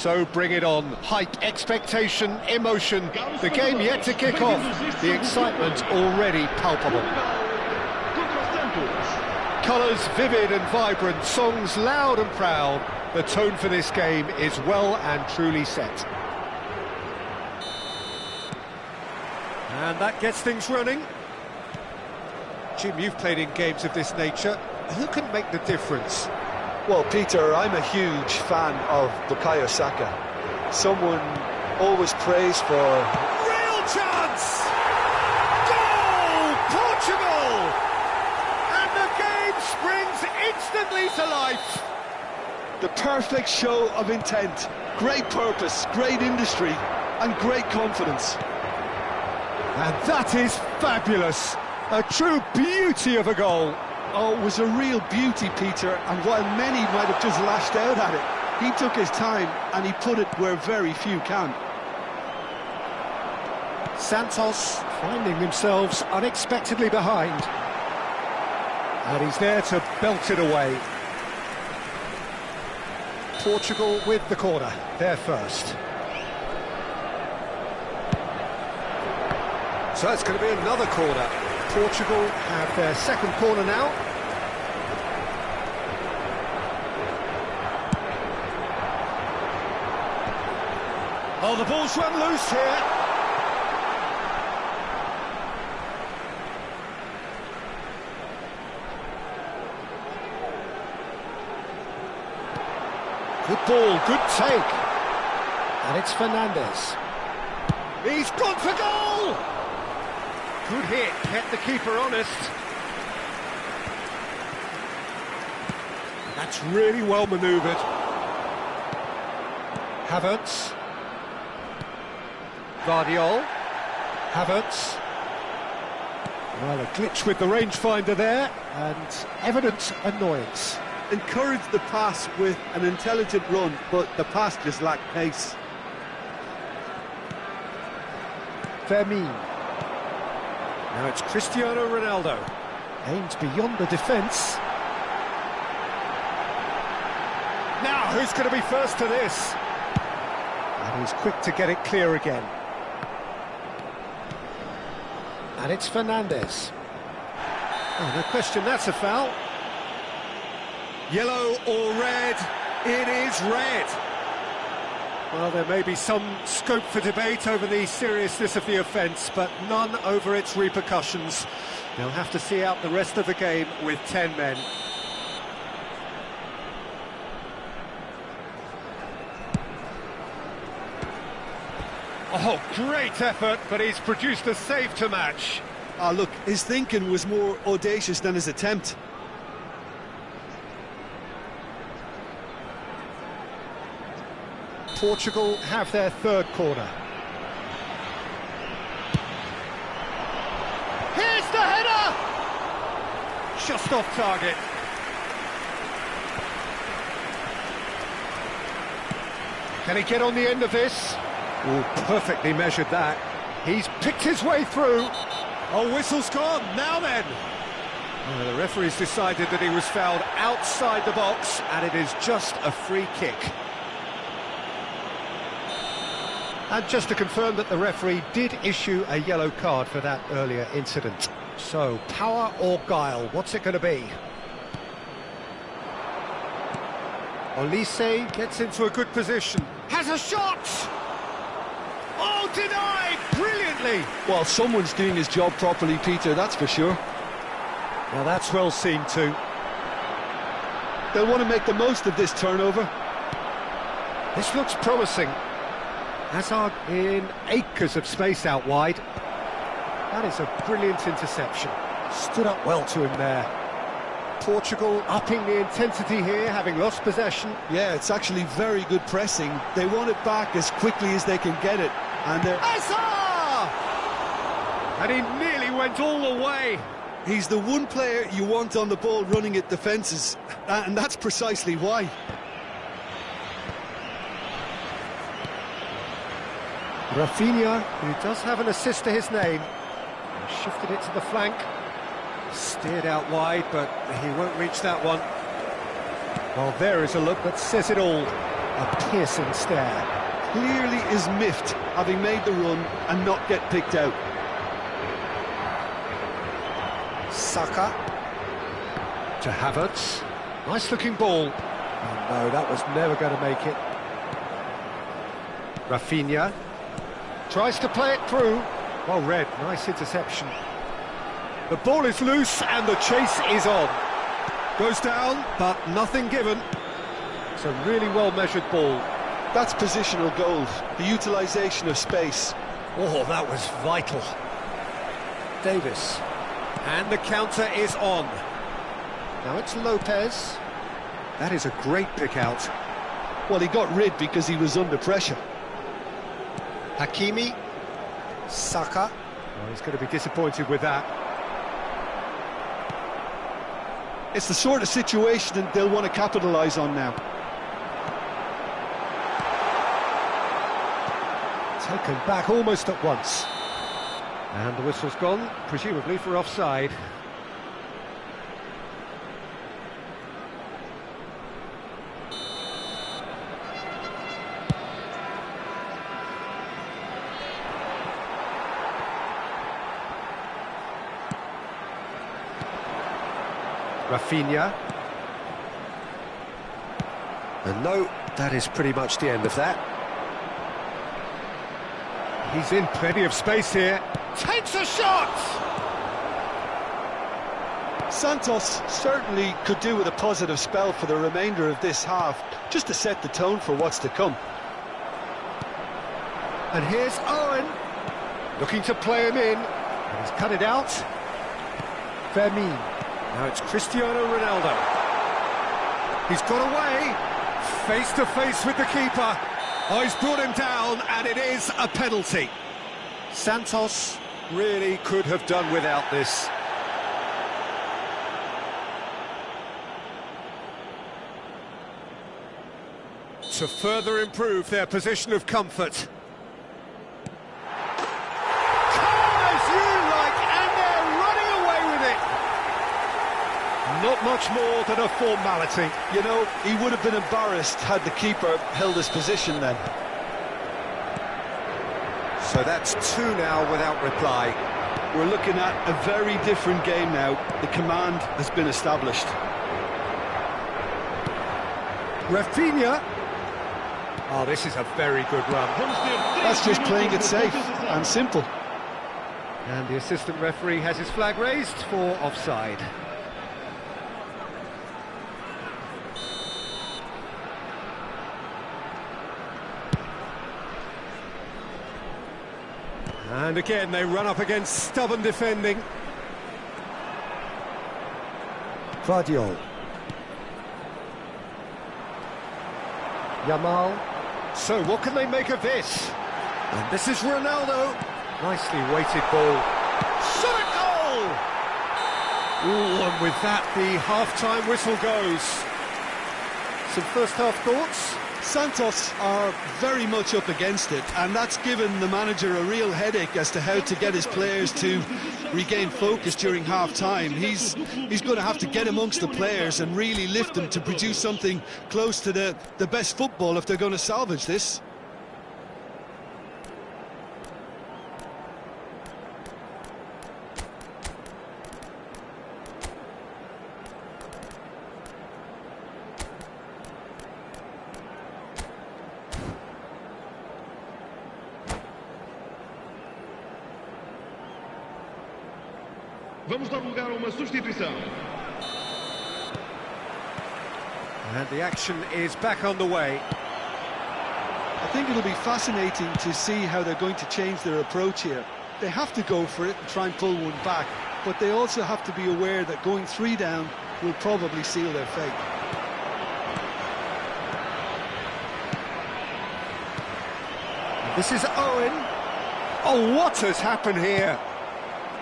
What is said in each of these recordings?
So bring it on. Hype, expectation, emotion. The game yet to kick off. The excitement already palpable. Colours vivid and vibrant, songs loud and proud. The tone for this game is well and truly set. And that gets things running. Jim, you've played in games of this nature. Who can make the difference? Well, Peter, I'm a huge fan of Bukayo Saka. Someone always praised for... Real chance! Goal! Portugal! And the game springs instantly to life. The perfect show of intent. Great purpose, great industry, and great confidence. And that is fabulous. A true beauty of a goal. Oh, it was a real beauty, Peter, and while many might have just lashed out at it, he took his time and he put it where very few can. Santos finding themselves unexpectedly behind. And he's there to belt it away. Portugal with the corner, they're first. So it's going to be another corner. Portugal have their second corner now. Oh, the ball's run loose here. Good ball, good take. And it's Fernandes. He's gone for goal! Good hit, kept the keeper honest. That's really well manoeuvred. Havertz. Guardiola. Havertz. Well, a glitch with the rangefinder there, and evident annoyance. Encouraged the pass with an intelligent run, but the pass just lacked pace. Firmino. Now it's Cristiano Ronaldo. Aimed beyond the defence. Now, who's going to be first to this? And he's quick to get it clear again. And it's Fernandes. Oh, no question, that's a foul. Yellow or red? It is red. Well, there may be some scope for debate over the seriousness of the offence, but none over its repercussions. They'll have to see out the rest of the game with 10 men. Oh, great effort, but he's produced a save to match. Look, his thinking was more audacious than his attempt. Portugal have their third corner. Here's the header! Just off target. Can he get on the end of this? Oh, perfectly measured that. He's picked his way through. Oh, whistle's gone. Now then. The referee's decided that he was fouled outside the box, and it is just a free kick. And just to confirm that the referee did issue a yellow card for that earlier incident. So, power or guile, what's it going to be? Olise gets into a good position. Has a shot! Oh, denied! Brilliantly! Well, someone's doing his job properly, Peter, that's for sure. Now that's well seen too. They'll want to make the most of this turnover. This looks promising. Hazard in acres of space out wide. That is a brilliant interception. Stood up well to him there. Portugal upping the intensity here, having lost possession. Yeah, it's actually very good pressing. They want it back as quickly as they can get it. And they're... Hazard! And he nearly went all the way. He's the one player you want on the ball running at defences. And that's precisely why. Rafinha, who does have an assist to his name, shifted it to the flank, steered out wide, but he won't reach that one. Well, there is a look that says it all. A piercing stare. Clearly is miffed, having made the run and not get picked out. Saka. To Havertz. Nice-looking ball. Oh, no, that was never going to make it. Rafinha. Tries to play it through. Well read, nice interception. The ball is loose and the chase is on. Goes down, but nothing given. It's a really well-measured ball. That's positional goals, the utilisation of space. Oh, that was vital. Davis. And the counter is on. Now it's Lopez. That is a great pick out. Well, he got rid because he was under pressure. Hakimi. Saka. Oh, he's going to be disappointed with that. It's the sort of situation that they'll want to capitalise on now. Taken back almost at once. And the whistle's gone, presumably for offside. Rafinha. And no, that is pretty much the end of that. He's in plenty of space here. Takes a shot! Santos certainly could do with a positive spell for the remainder of this half, just to set the tone for what's to come. And here's Owen, looking to play him in. And he's cut it out. Fermin. Now it's Cristiano Ronaldo. He's got away, face to face with the keeper. Oh, he's brought him down, and it is a penalty. Santos really could have done without this. To further improve their position of comfort. Not much more than a formality. You know, he would have been embarrassed had the keeper held his position then. So that's two now without reply. We're looking at a very different game now. The command has been established. Rafinha. Oh, this is a very good run. That's just playing it safe and simple. And the assistant referee has his flag raised for offside. And again, they run up against stubborn defending. Guardiola. Yamal. So, what can they make of this? And this is Ronaldo. Nicely weighted ball. Shot goal! Ooh, and with that, the half-time whistle goes. Some first-half thoughts? Santos are very much up against it, and that's given the manager a real headache as to how to get his players to regain focus during half-time. He's going to have to get amongst the players and really lift them to produce something close to the best football if they're going to salvage this. Vamos dar lugar a uma substituição. And the action is back on the way. I think it'll be fascinating to see how they're going to change their approach here. They have to go for it and try and pull one back, but they also have to be aware that going 3 down will probably seal their fate. This is Owen. Oh, what has happened here?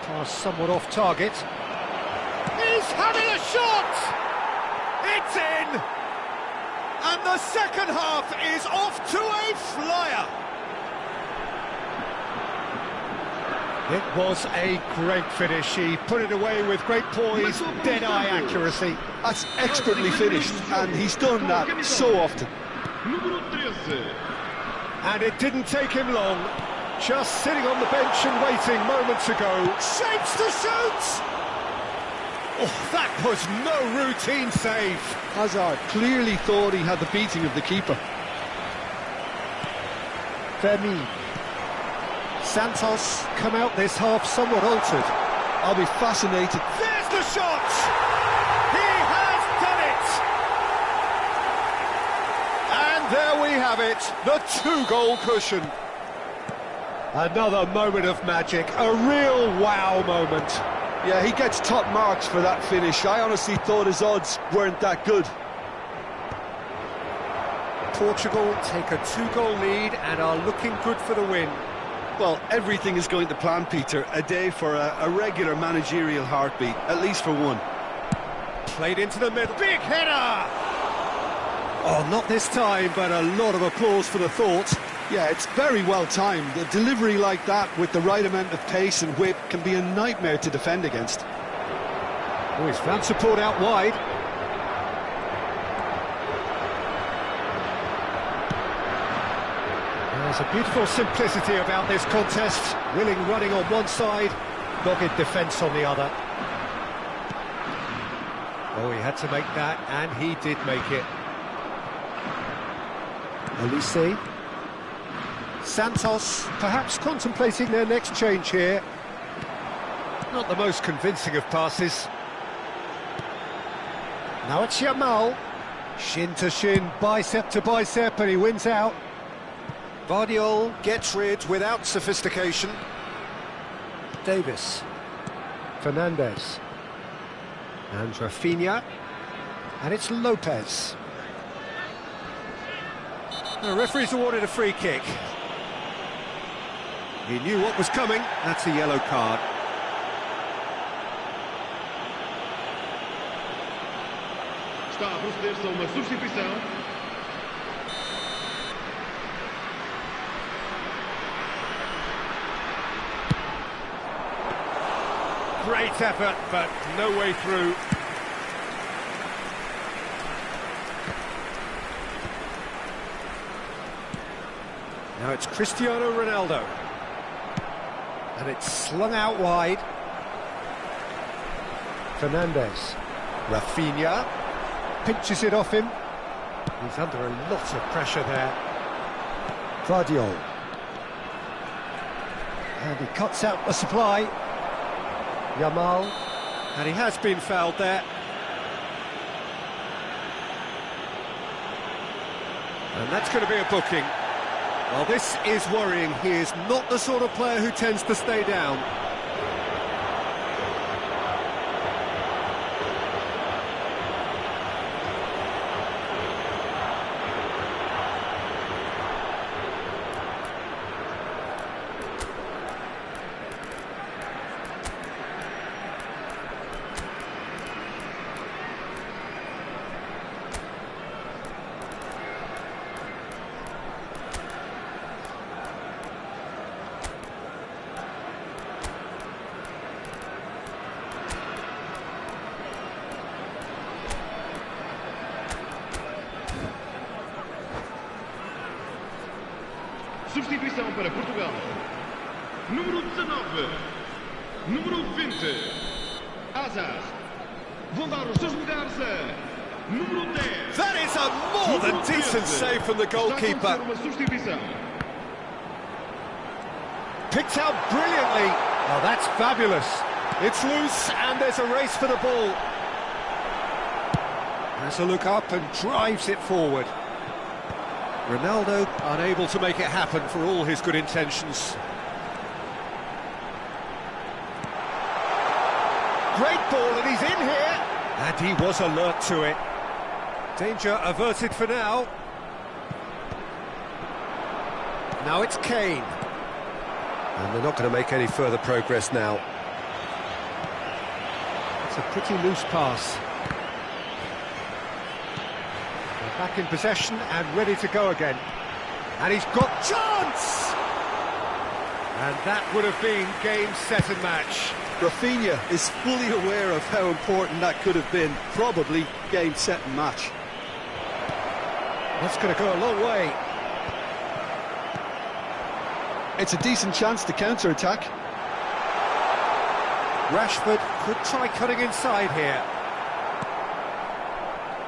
Pass somewhat off target. He's having a shot! It's in! And the second half is off to a flyer! It was a great finish. He put it away with great poise, dead-eye accuracy. That's expertly finished, and he's done that so often. Número 13. And it didn't take him long. Just sitting on the bench and waiting moments ago. Shapes to shoot! Oh, that was no routine save. Hazard clearly thought he had the beating of the keeper. Femi. Santos come out this half somewhat altered. I'll be fascinated. There's the shot! He has done it! And there we have it, the two-goal cushion. Another moment of magic, a real wow moment. Yeah, he gets top marks for that finish. I honestly thought his odds weren't that good. Portugal take a two-goal lead and are looking good for the win. Well, everything is going to plan, Peter. A day for a regular managerial heartbeat, at least for one. Played into the middle, big header! Oh, not this time, but a lot of applause for the thought. Yeah, it's very well timed. A delivery like that with the right amount of pace and whip can be a nightmare to defend against. Oh, he's found support out wide. There's a beautiful simplicity about this contest. Willing running on one side, dogged defence on the other. Oh, he had to make that, and he did make it. Olise. Santos, perhaps contemplating their next change here. Not the most convincing of passes. Now it's Yamal. Shin to shin, bicep to bicep, and he wins out. Guardiola gets rid without sophistication. Davis. Fernandez. And Rafinha. And it's Lopez. The referee's awarded a free kick. He knew what was coming. That's a yellow card. Está a proceder-se a uma substituição. Great effort, but no way through. Now it's Cristiano Ronaldo. And it's slung out wide. Fernandez. Rafinha. Pinches it off him. He's under a lot of pressure there. Guardiola. And he cuts out the supply. Yamal. And he has been fouled there. And that's going to be a booking. Well, this is worrying. He is not the sort of player who tends to stay down. Substituição para Portugal. Número 19. Número 20. Hazard. Vão dar os seus lugares a número 10. That is a more than decent save from the goalkeeper. Uma substituição. Picked out brilliantly. Oh, that's fabulous. It's loose and there's a race for the ball. Has a look up and drives it forward. Ronaldo unable to make it happen for all his good intentions. Great ball and he's in here. And he was alert to it. Danger averted for now. Now it's Kane. And they're not going to make any further progress now. It's a pretty loose pass. They're back in possession and ready to go again. And he's got chance! And that would have been game, set and match. Rafinha is fully aware of how important that could have been. Probably game, set and match. That's going to go a long way. It's a decent chance to counter-attack. Rashford could try cutting inside here.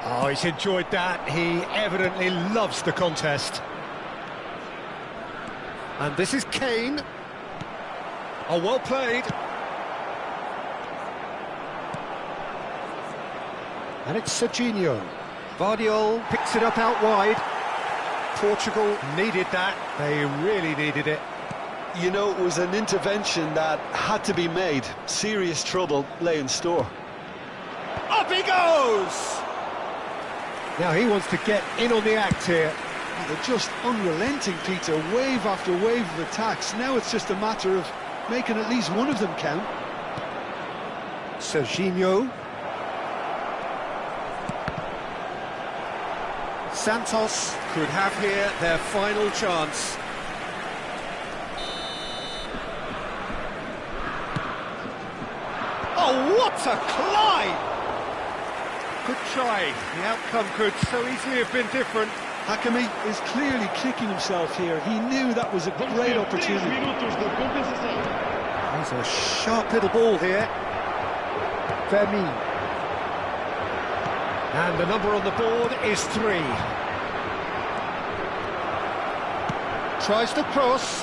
Oh, he's enjoyed that. He evidently loves the contest. And this is Kane. Oh, well played. And it's Serginho. Vardiol picks it up out wide. Portugal needed that. They really needed it. You know, it was an intervention that had to be made. Serious trouble lay in store. Up he goes! Now he wants to get in on the act here. Oh, they're just unrelenting, Peter. Wave after wave of attacks. Now it's just a matter of making at least one of them count. Serginho. Santos could have here their final chance. Oh, what a climb! Good try. The outcome could so easily have been different. Hakimi is clearly kicking himself here. He knew that was a great opportunity. There's a sharp little ball here. Vermin. And the number on the board is 3. Tries to cross.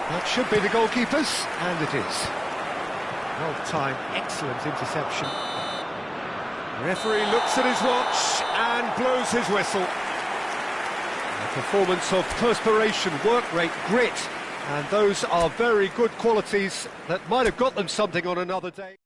That should be the goalkeeper's, and it is. Well-timed, excellent interception. The referee looks at his watch and blows his whistle. A performance of perspiration, work rate, grit, and those are very good qualities that might have got them something on another day.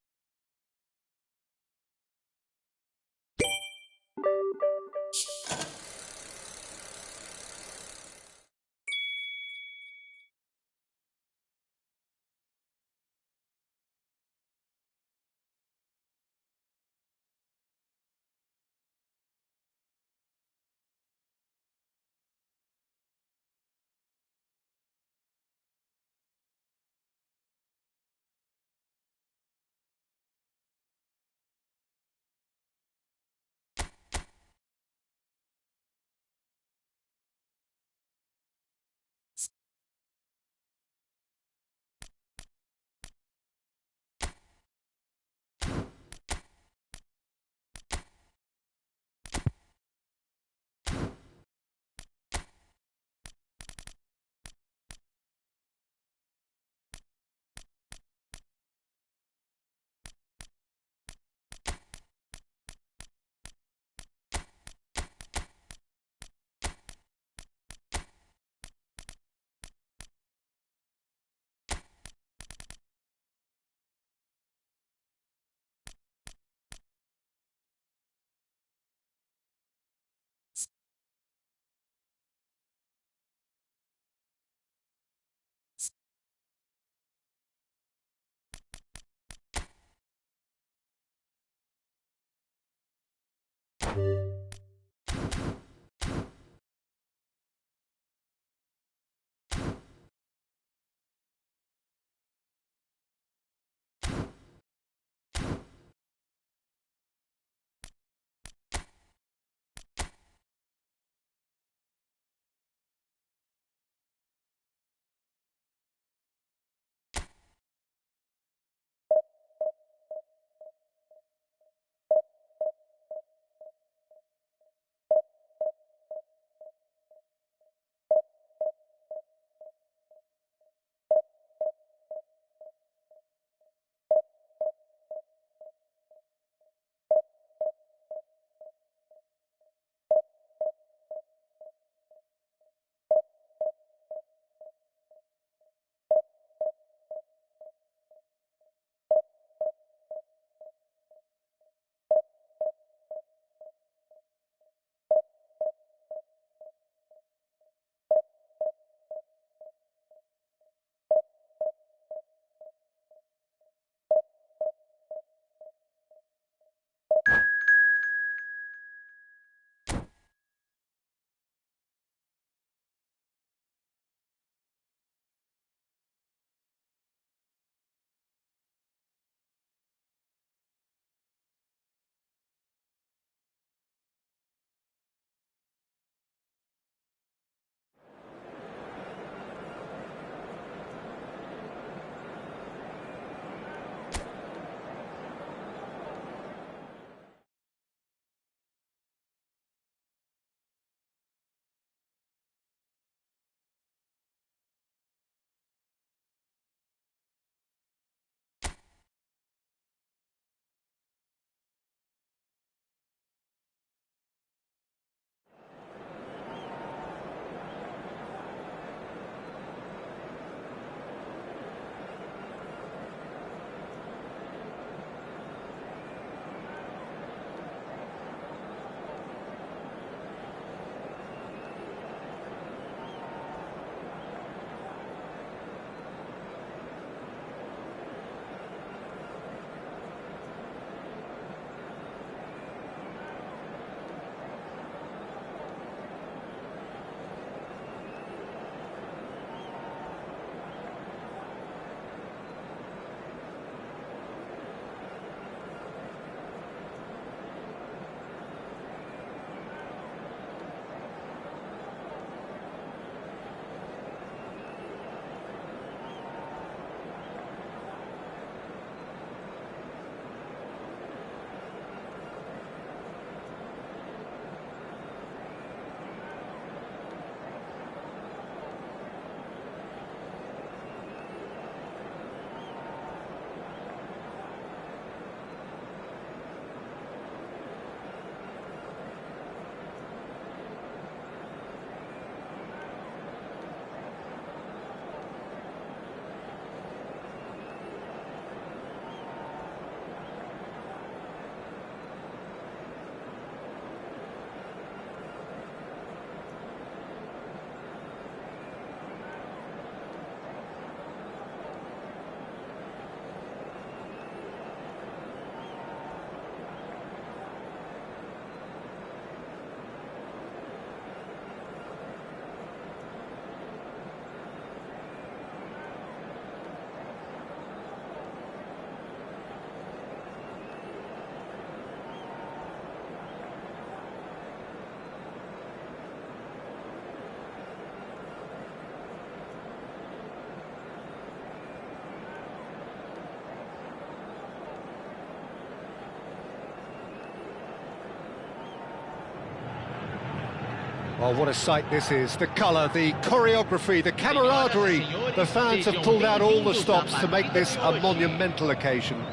Oh, what a sight this is. The colour, the choreography, the camaraderie. The fans have pulled out all the stops to make this a monumental occasion.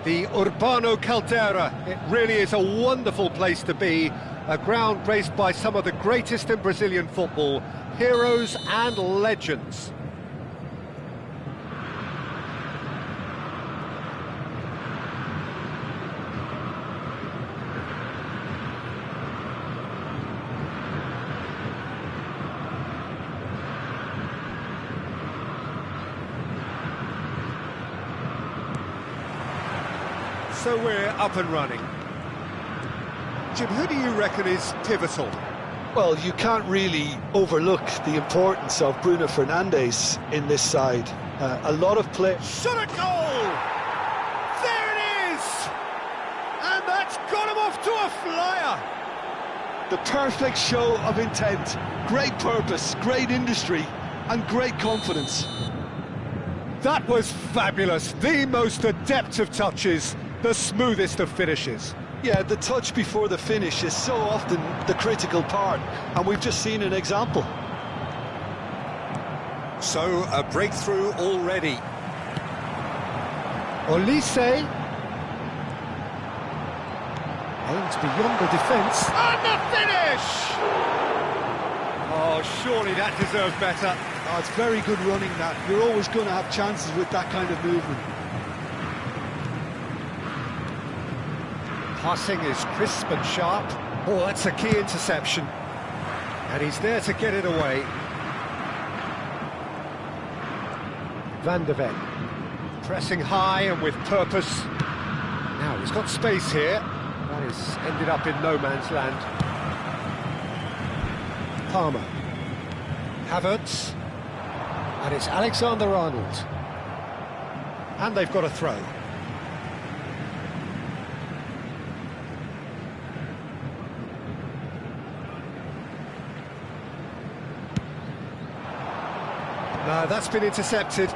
The Urbano Caldera, it really is a wonderful place to be. A ground graced by some of the greatest in Brazilian football, heroes and legends. So we're up and running. Jim, who do you reckon is pivotal? Well, you can't really overlook the importance of Bruno Fernandes in this side. A lot of play. Shot at goal! There it is! And that's got him off to a flyer! The perfect show of intent. Great purpose, great industry, and great confidence. That was fabulous. The most adept of touches, the smoothest of finishes. Yeah, the touch before the finish is so often the critical part, and we've just seen an example. So, a breakthrough already. Olise aims beyond the defence. And the finish! Oh, surely that deserves better. Oh, it's very good running, that. You're always going to have chances with that kind of movement. Passing is crisp and sharp. Oh, that's a key interception. And he's there to get it away. Van de Ven. Pressing high and with purpose. Now, he's got space here. That has ended up in no man's land. Palmer. Havertz. And it's Alexander-Arnold. And they've got a throw. No, that's been intercepted.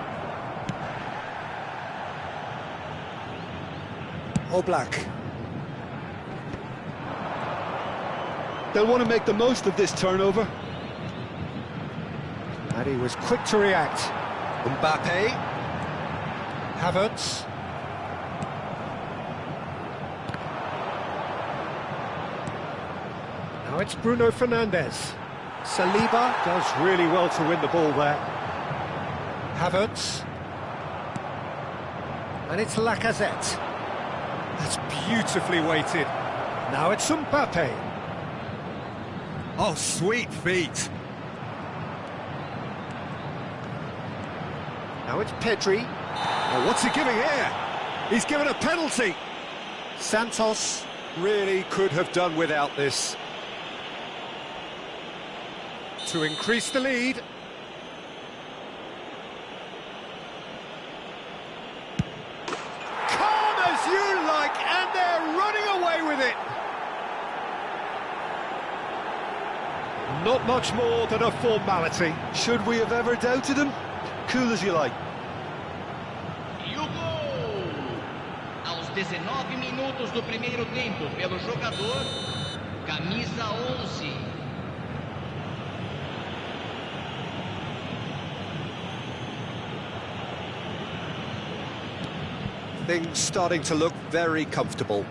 Oblak. They'll want to make the most of this turnover. And he was quick to react. Mbappe. Havertz. Now it's Bruno Fernandes. Saliba does really well to win the ball there. Havertz. And it's Lacazette. That's beautifully weighted. Now it's Mbappe. Oh, sweet feet. Now it's Pedri. Oh, what's he giving here? He's given a penalty. Santos really could have done without this. To increase the lead. Calm as you like, and they're running away with it. Not much more than a formality. Should we have ever doubted him? Cool as you like. E o gol! Aos 19 minutos do primeiro tempo, pelo jogador, camisa 11. Things starting to look very comfortable.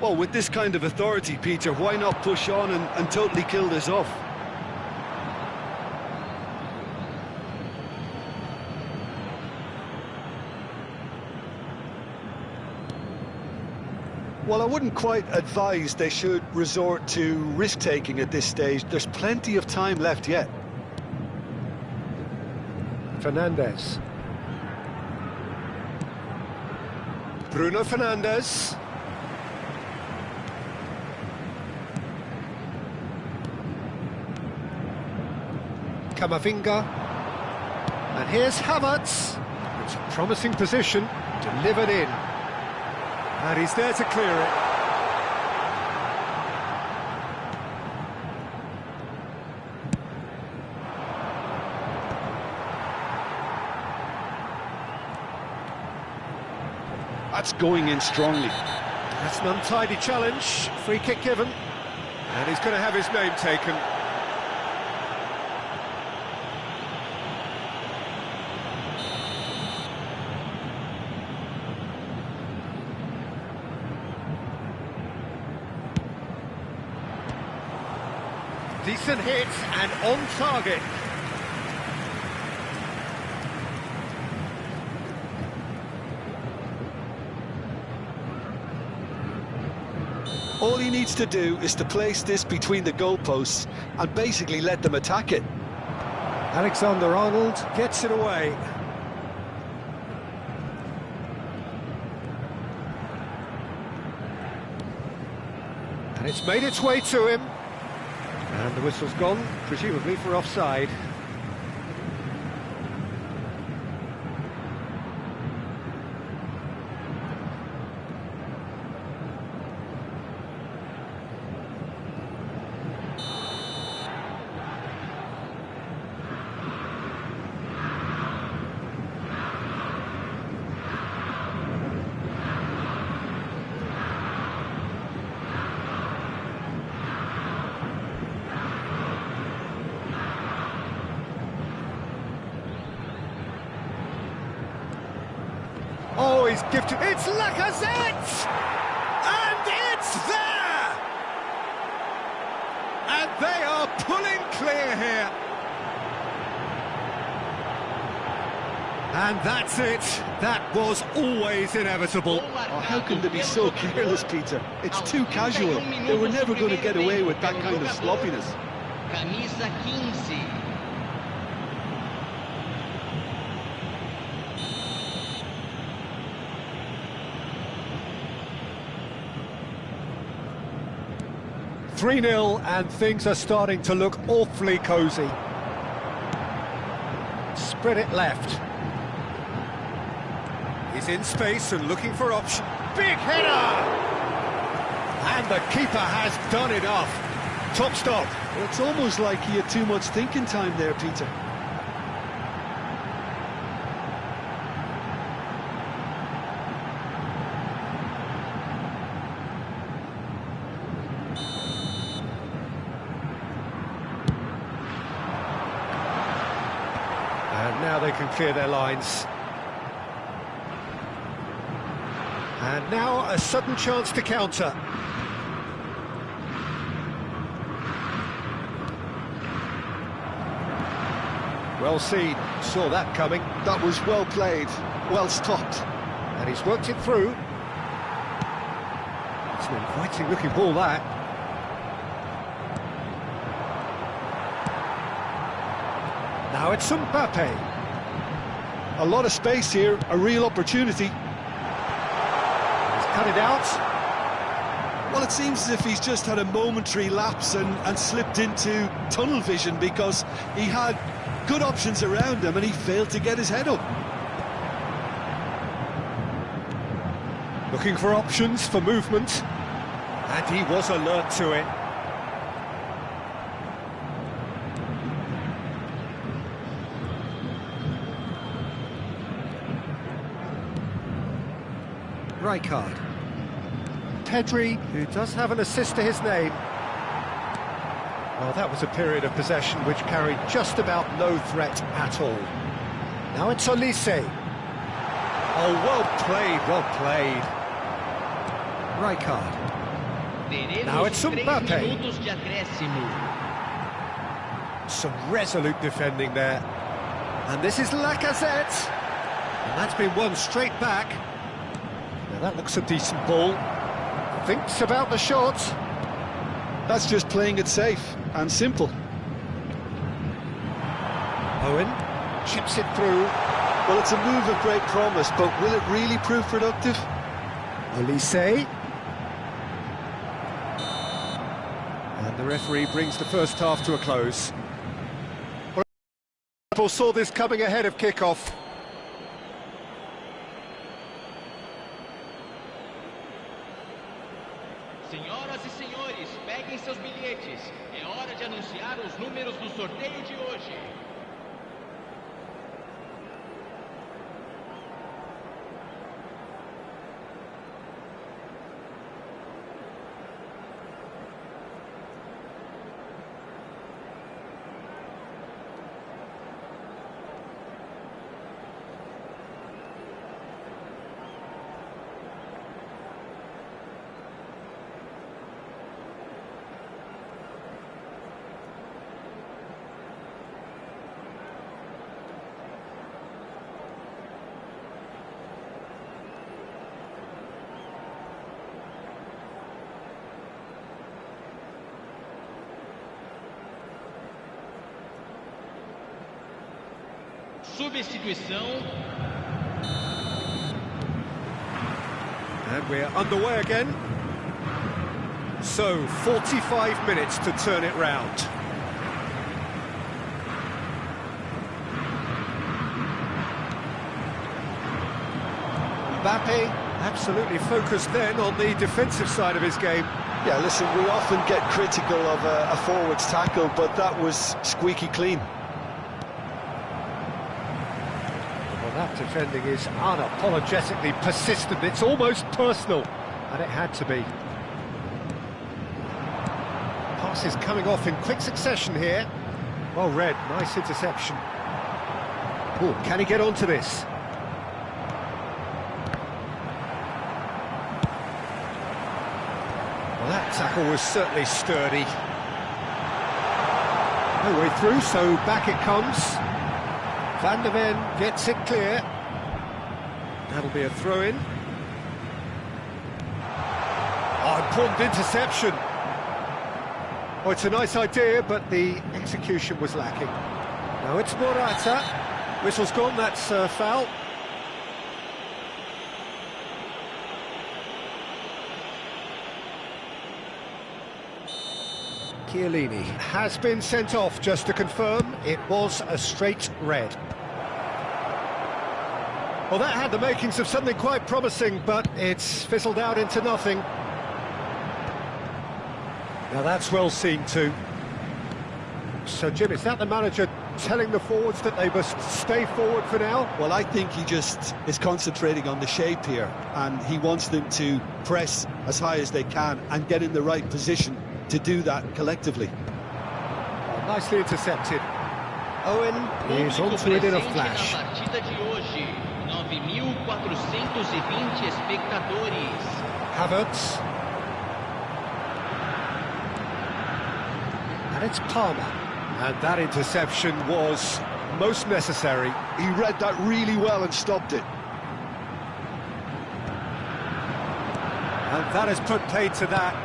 Well, with this kind of authority, Peter, why not push on and totally kill this off? Well, I wouldn't quite advise they should resort to risk-taking at this stage. There's plenty of time left yet. Fernandes. Bruno Fernandes. Camavinga. And here's Havertz. It's a promising position, delivered in. And he's there to clear it. That's going in strongly. That's an untidy challenge. Free kick given. And he's going to have his name taken. Decent hit and on target. All he needs to do is to place this between the goalposts and basically let them attack it. Alexander-Arnold gets it away. And it's made its way to him. And the whistle's gone, presumably for offside. Oh, he's gifted. It's Lacazette! And it's there! And they are pulling clear here. And that's it. That was always inevitable. Oh, how can they be so careless, Peter? It's too casual. They were never going to get away with that kind of sloppiness. Camisa 15. 3-0 and things are starting to look awfully cosy. Spread it left. He's in space and looking for option. Big header! And the keeper has done it off. Top stop. Well, it's almost like he had too much thinking time there, Peter. And now they can clear their lines. And now a sudden chance to counter. Well seen, saw that coming. That was well played, well stopped. And he's worked it through. It's an inviting looking ball, that. Now it's Mbappe. A lot of space here, a real opportunity. He's cut it out. Well, it seems as if he's just had a momentary lapse and slipped into tunnel vision, because he had good options around him and he failed to get his head up. Looking for options for movement. And he was alert to it. Rijkaard. Pedri, who does have an assist to his name. Well, that was a period of possession which carried just about no threat at all. Now it's Olise. Oh, well played, well played. Rijkaard. Now it's Mbappe. Some resolute defending there. And this is Lacazette. And that's been won straight back. Now that looks a decent ball. Thinks about the shot. That's just playing it safe and simple. Owen chips it through. Well, it's a move of great promise, but will it really prove productive? Olise. And the referee brings the first half to a close. People saw this coming ahead of kick-off. Senhoras e senhores, peguem seus bilhetes. É hora de anunciar os números do sorteio de hoje. Substituição. And we're underway again. So, 45 minutes to turn it round. Mbappe, absolutely focused then on the defensive side of his game. Yeah, listen, we often get critical of a forward's tackle, but that was squeaky clean. Well, that defending is unapologetically persistent. It's almost personal, and it had to be. Passes coming off in quick succession here. Well read, nice interception. Oh, can he get onto this? Well, that tackle was certainly sturdy. No way through, so back it comes. Van der Ven gets it clear. That'll be a throw-in. Oh, important interception. Oh, it's a nice idea, but the execution was lacking. Now it's Morata. Whistle's gone, that's a foul. Chiellini has been sent off, just to confirm. It was a straight red. Well, that had the makings of something quite promising, but it's fizzled out into nothing. Now that's well seen too. So, Jim, is that the manager telling the forwards that they must stay forward for now? Well, I think he just is concentrating on the shape here, and he wants them to press as high as they can and get in the right position to do that collectively. Oh, nicely intercepted. Owen is onto it in a flash. 9.420 espectadores. Havertz. And it's Palmer. And that interception was most necessary. He read that really well and stopped it. And that has put paid to that.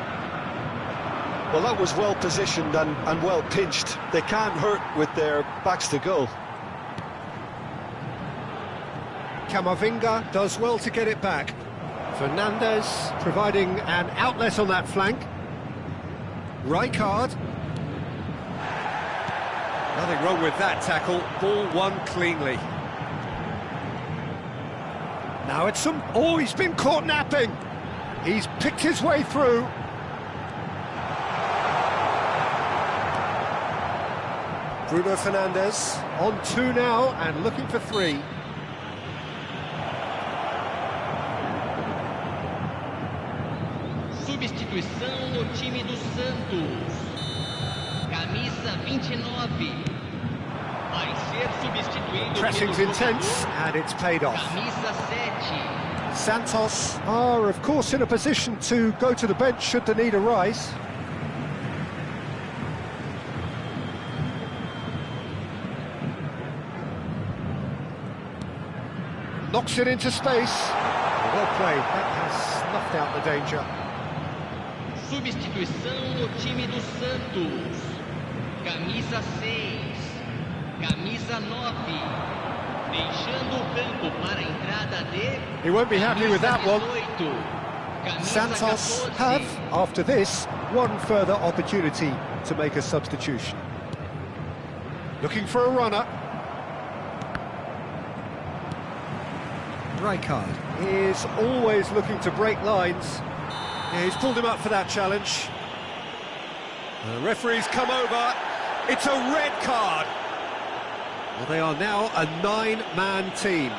Well, that was well positioned and well pinched. They can't hurt with their backs to goal. Camavinga does well to get it back. Fernandes providing an outlet on that flank. Rijkaard. Nothing wrong with that tackle. Ball won cleanly. Now it's some... Oh, he's been caught napping. He's picked his way through. Bruno Fernandes on 2 now and looking for 3. Substituição no time do Santos. Camisa 29. Vai ser substituído. Pressing's intense and it's paid off. Camisa 7. Santos are, of course, in a position to go to the bench should the need arise. Knocks it into space. Well played, that has snuffed out the danger. Substituição no time do Santos. Camisa 6. Camisa 9. Deixando o campo para a entrada de... He won't be happy with that one. Camisa Santos 14. have, after this, one further opportunity to make a substitution. Looking for a runner. Rijkaard is always looking to break lines. Yeah, he's pulled him up for that challenge. The referee's come over. It's a red card. Well, they are now a 9-man team.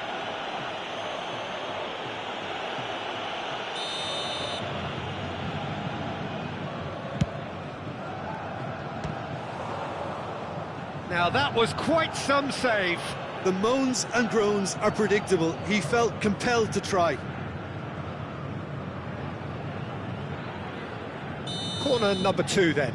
Now that was quite some save. The moans and groans are predictable. He felt compelled to try. Corner number 2 then.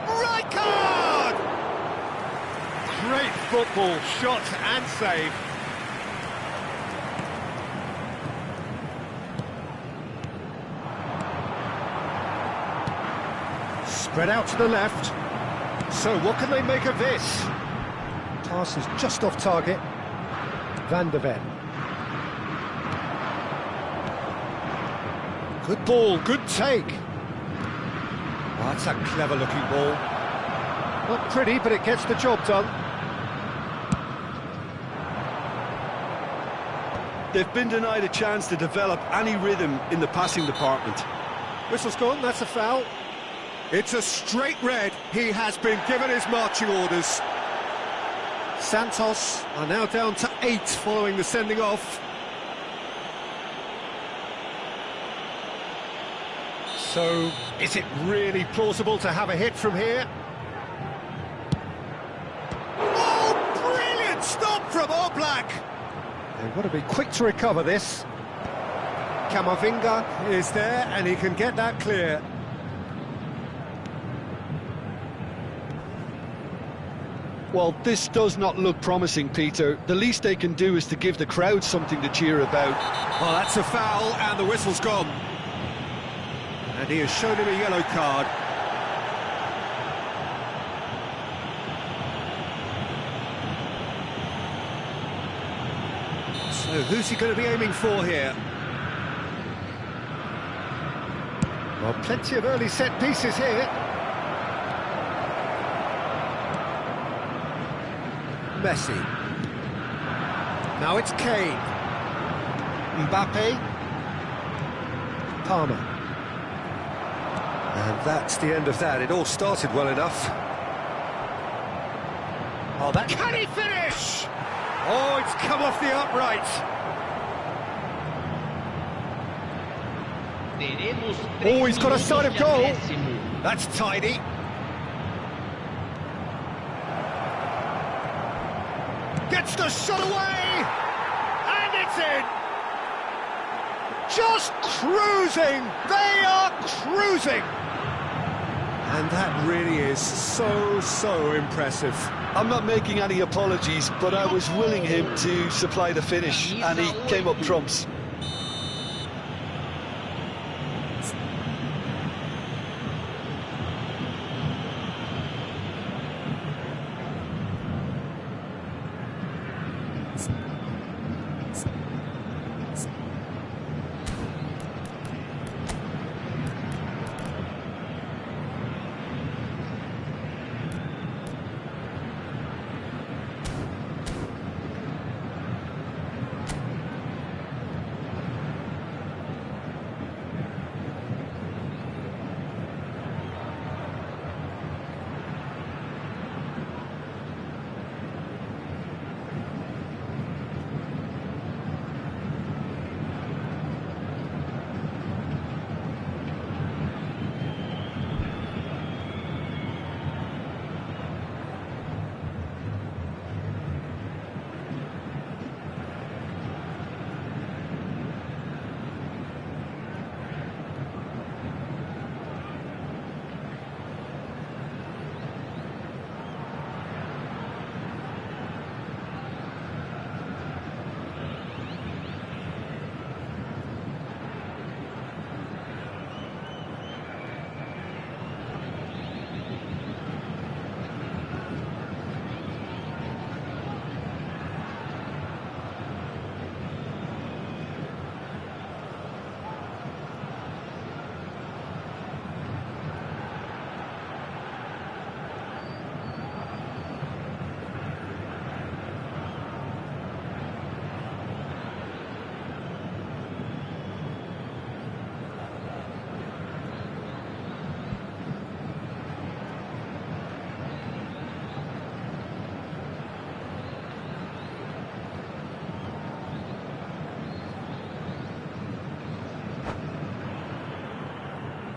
Rijkaard! Great football, shot and save. Spread out to the left. So what can they make of this? Pass is just off target. Van der Ven. Good ball, good take. Oh, that's a clever-looking ball. Not pretty, but it gets the job done. They've been denied a chance to develop any rhythm in the passing department. Whistle's gone, that's a foul. It's a straight red. He has been given his marching orders. Santos are now down to 8 following the sending off. So, is it really plausible to have a hit from here? Oh, brilliant stop from Oblak! They've got to be quick to recover this. Camavinga is there, and he can get that clear. Well, this does not look promising, Peter. The least they can do is to give the crowd something to cheer about. Well, that's a foul, and the whistle's gone. And he has shown him a yellow card. So who's he going to be aiming for here? Well, plenty of early set pieces here. Messi. Now it's Kane. Mbappe. Palmer. And that's the end of that. It all started well enough. Oh, that... Can he finish? Oh, it's come off the upright. Oh, he's got a side of goal. That's tidy. Gets the shot away. And it's in. Just cruising. They are cruising. And that really is so impressive. I'm not making any apologies, but I was willing him to supply the finish, and he came up trumps.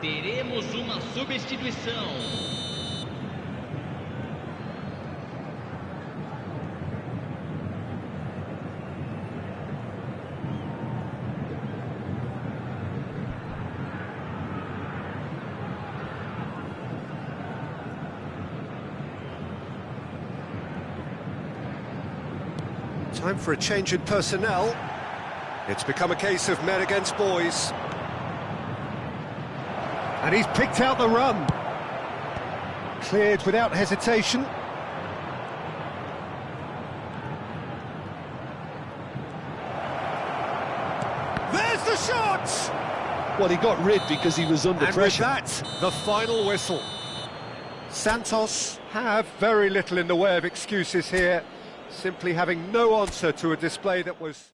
Teremos uma substituição. Time for a change in personnel. It's become a case of men against boys. And he's picked out the run. Cleared without hesitation. There's the shot! Well, he got rid because he was under And pressure. with that, the final whistle. Santos have very little in the way of excuses here, simply having no answer to a display that was...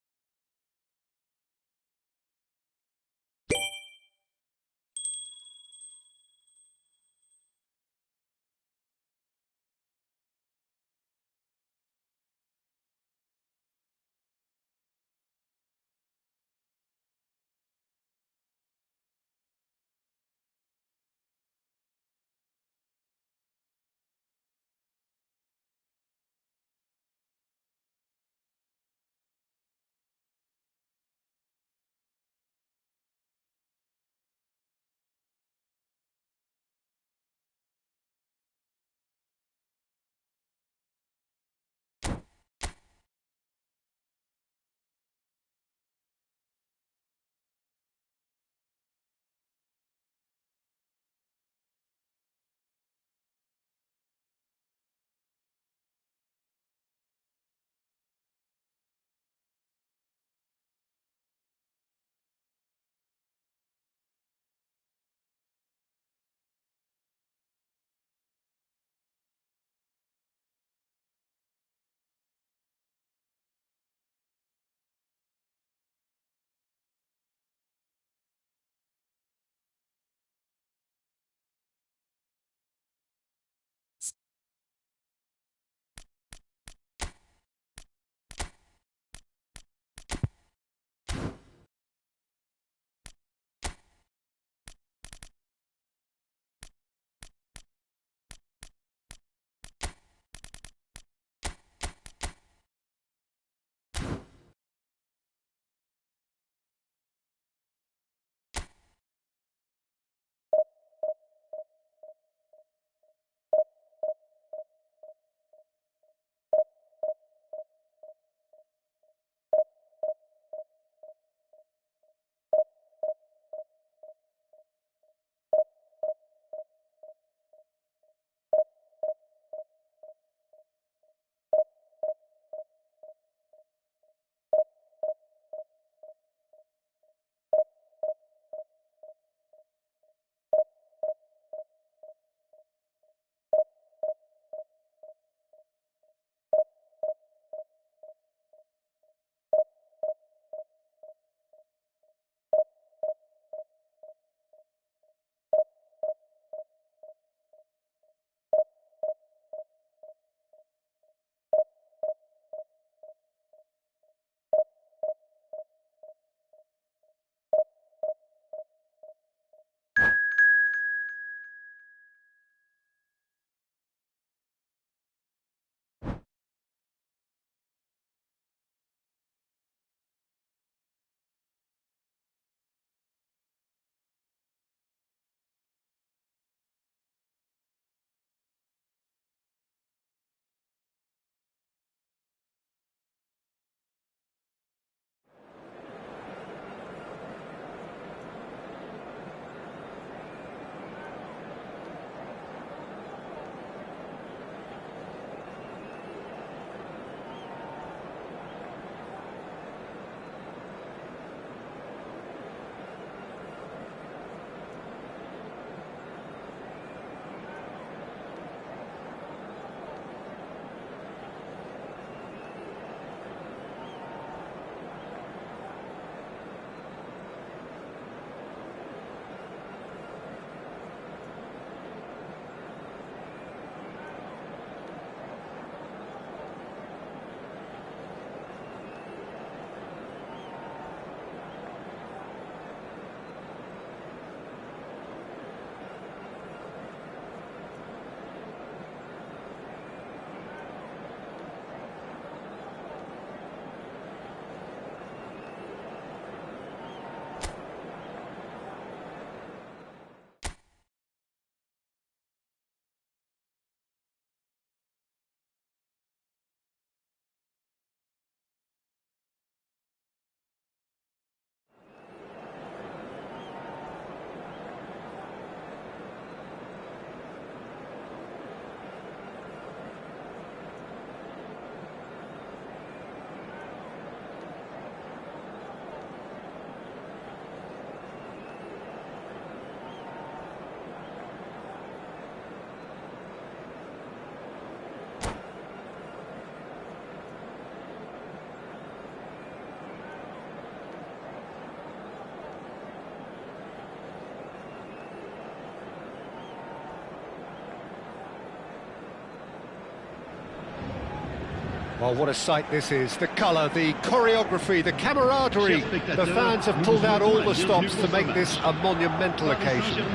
Well, what a sight this is. The colour, the choreography, the camaraderie. The fans have pulled out all the stops to make this a monumental occasion.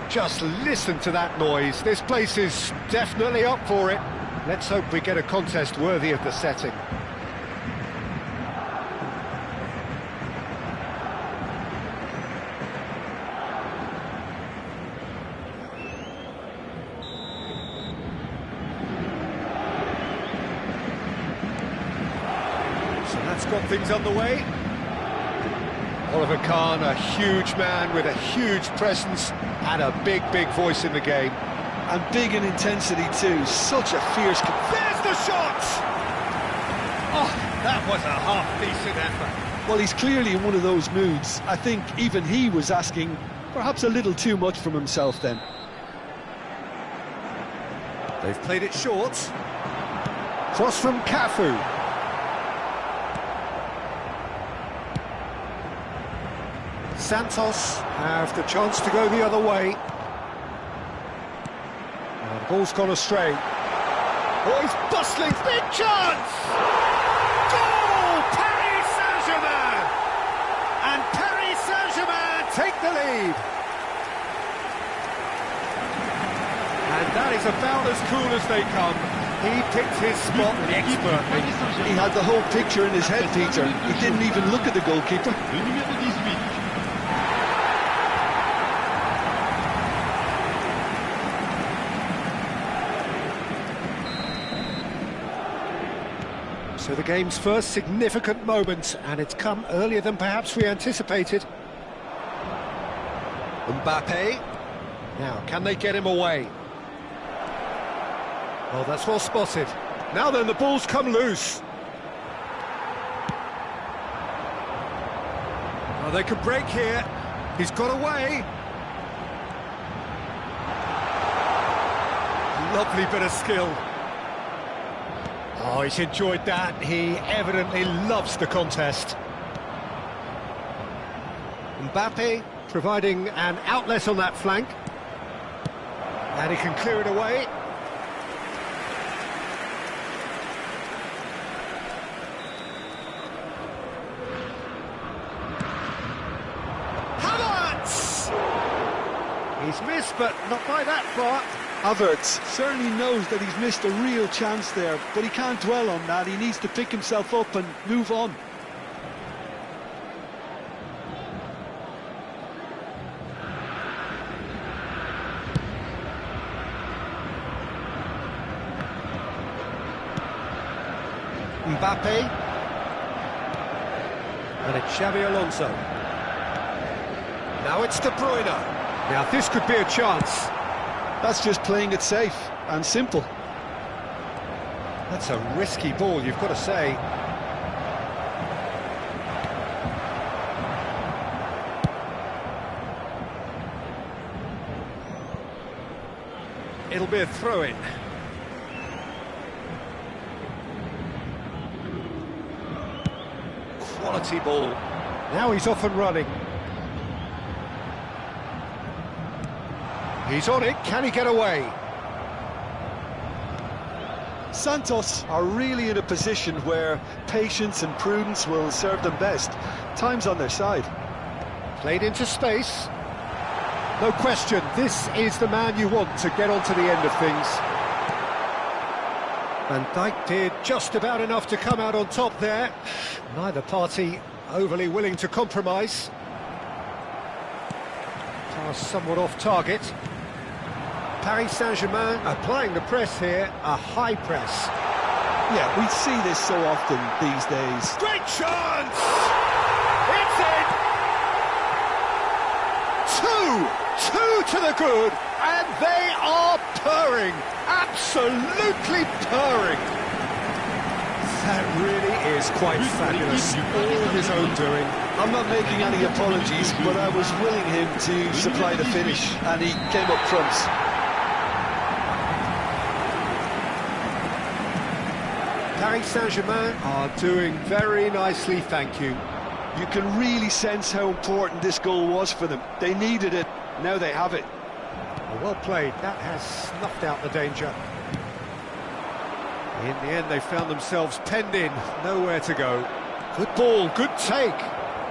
Just listen to that noise. This place is definitely up for it. Let's hope we get a contest worthy of the setting. So that's got things underway. Oliver Kahn, a huge man with a huge presence and a big voice in the game. And big in intensity too, such a fierce... There's the shot! Oh, that was a half-decent effort. Well, he's clearly in one of those moods. I think even he was asking perhaps a little too much from himself then. They've played it short. Cross from Cafu. Santos have the chance to go the other way. The ball's gone astray. Oh, he's bustling, big chance! Goal! Paris Saint-Germain! And Paris Saint-Germain take the lead. And that is about as cool as they come. He picked his spot expertly. He had the whole picture in his head, Peter. He didn't even look at the goalkeeper. So the game's first significant moment, and it's come earlier than perhaps we anticipated. Mbappe. Now, can they get him away? Oh, that's well spotted. Now then, the ball's come loose. Oh, they could break here. He's got away. Lovely bit of skill. Oh, he's enjoyed that. He evidently loves the contest. Mbappe providing an outlet on that flank. And he can clear it away. Havertz! He's missed, but not by that far. Havertz certainly knows that he's missed a real chance there, but he can't dwell on that. He needs to pick himself up and move on. Mbappe. And it's Xabi Alonso. Now it's De Bruyne. Now this could be a chance. That's just playing it safe and simple. That's a risky ball, you've got to say. It'll be a throw-in. Quality ball. Now he's off and running. He's on it, can he get away? Santos are really in a position where patience and prudence will serve them best. Time's on their side. Played into space. No question, this is the man you want to get onto the end of things. Van Dijk did just about enough to come out on top there. Neither party overly willing to compromise. Pass somewhat off target. Paris Saint-Germain applying the press here, a high press. Yeah, we see this so often these days. Great chance! It's in! Two to the good, and they are purring, absolutely purring. That really is quite fabulous, all of his own doing. I'm not making any apologies, but I was willing him to supply the finish, and he came up front. Paris Saint-Germain are doing very nicely, thank you. You can really sense how important this goal was for them. They needed it, now they have it. Well played, that has snuffed out the danger. In the end, they found themselves penned in, nowhere to go. Good ball, good take.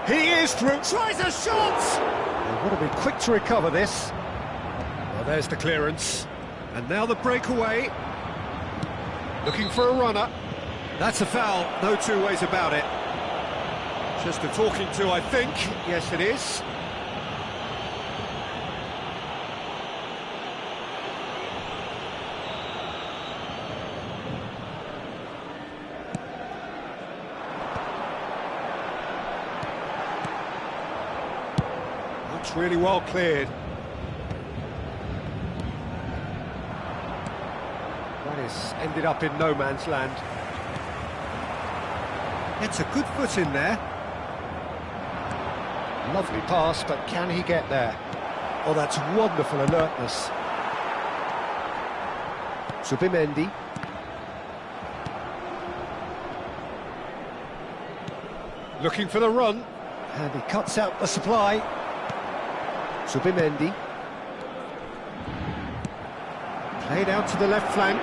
He is through, tries a shot! They would have been quick to recover this. Well, there's the clearance. And now the breakaway. Looking for a runner. That's a foul, no two ways about it. Just a talking to, I think. Yes, it is. That's really well cleared. That is ended up in no man's land. It's a good foot in there. Lovely pass, but can he get there? Oh, that's wonderful alertness. Zubimendi. Looking for the run. And he cuts out the supply. Zubimendi. Played out to the left flank.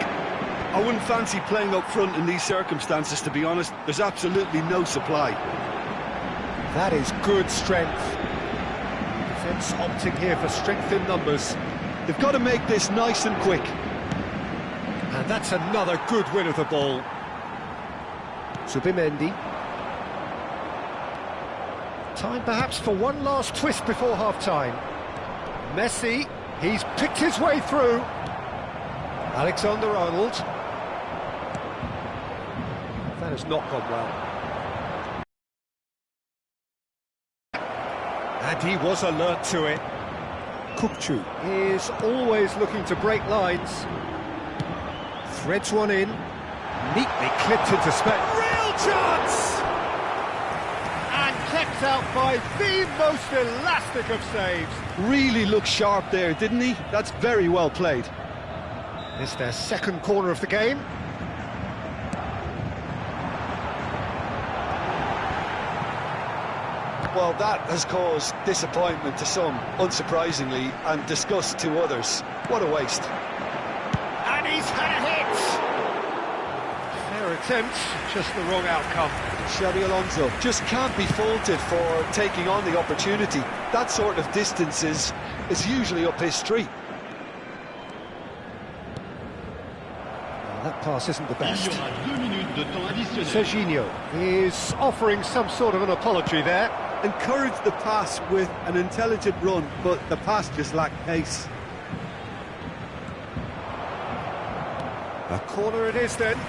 I wouldn't fancy playing up front in these circumstances, to be honest. There's absolutely no supply. That is good strength. Defence opting here for strength in numbers. They've got to make this nice and quick. And that's another good win of the ball. Zubimendi. Time perhaps for one last twist before half-time. Messi, he's picked his way through. Alexander-Arnold. That has not gone well. And he was alert to it. Kukçu is always looking to break lines. Threads one in. Neatly clipped into space. Real chance! And kept out by the most elastic of saves. Really looked sharp there, didn't he? That's very well played. It's their second corner of the game. Well, that has caused disappointment to some, unsurprisingly, and disgust to others. What a waste. And he's had a hit! Fair attempt, just the wrong outcome. Xabi Alonso just can't be faulted for taking on the opportunity. That sort of distance is usually up his street. That pass isn't the best. Serginho is offering some sort of an apology there. Encouraged the pass with an intelligent run, but the pass just lacked pace. A corner it is then.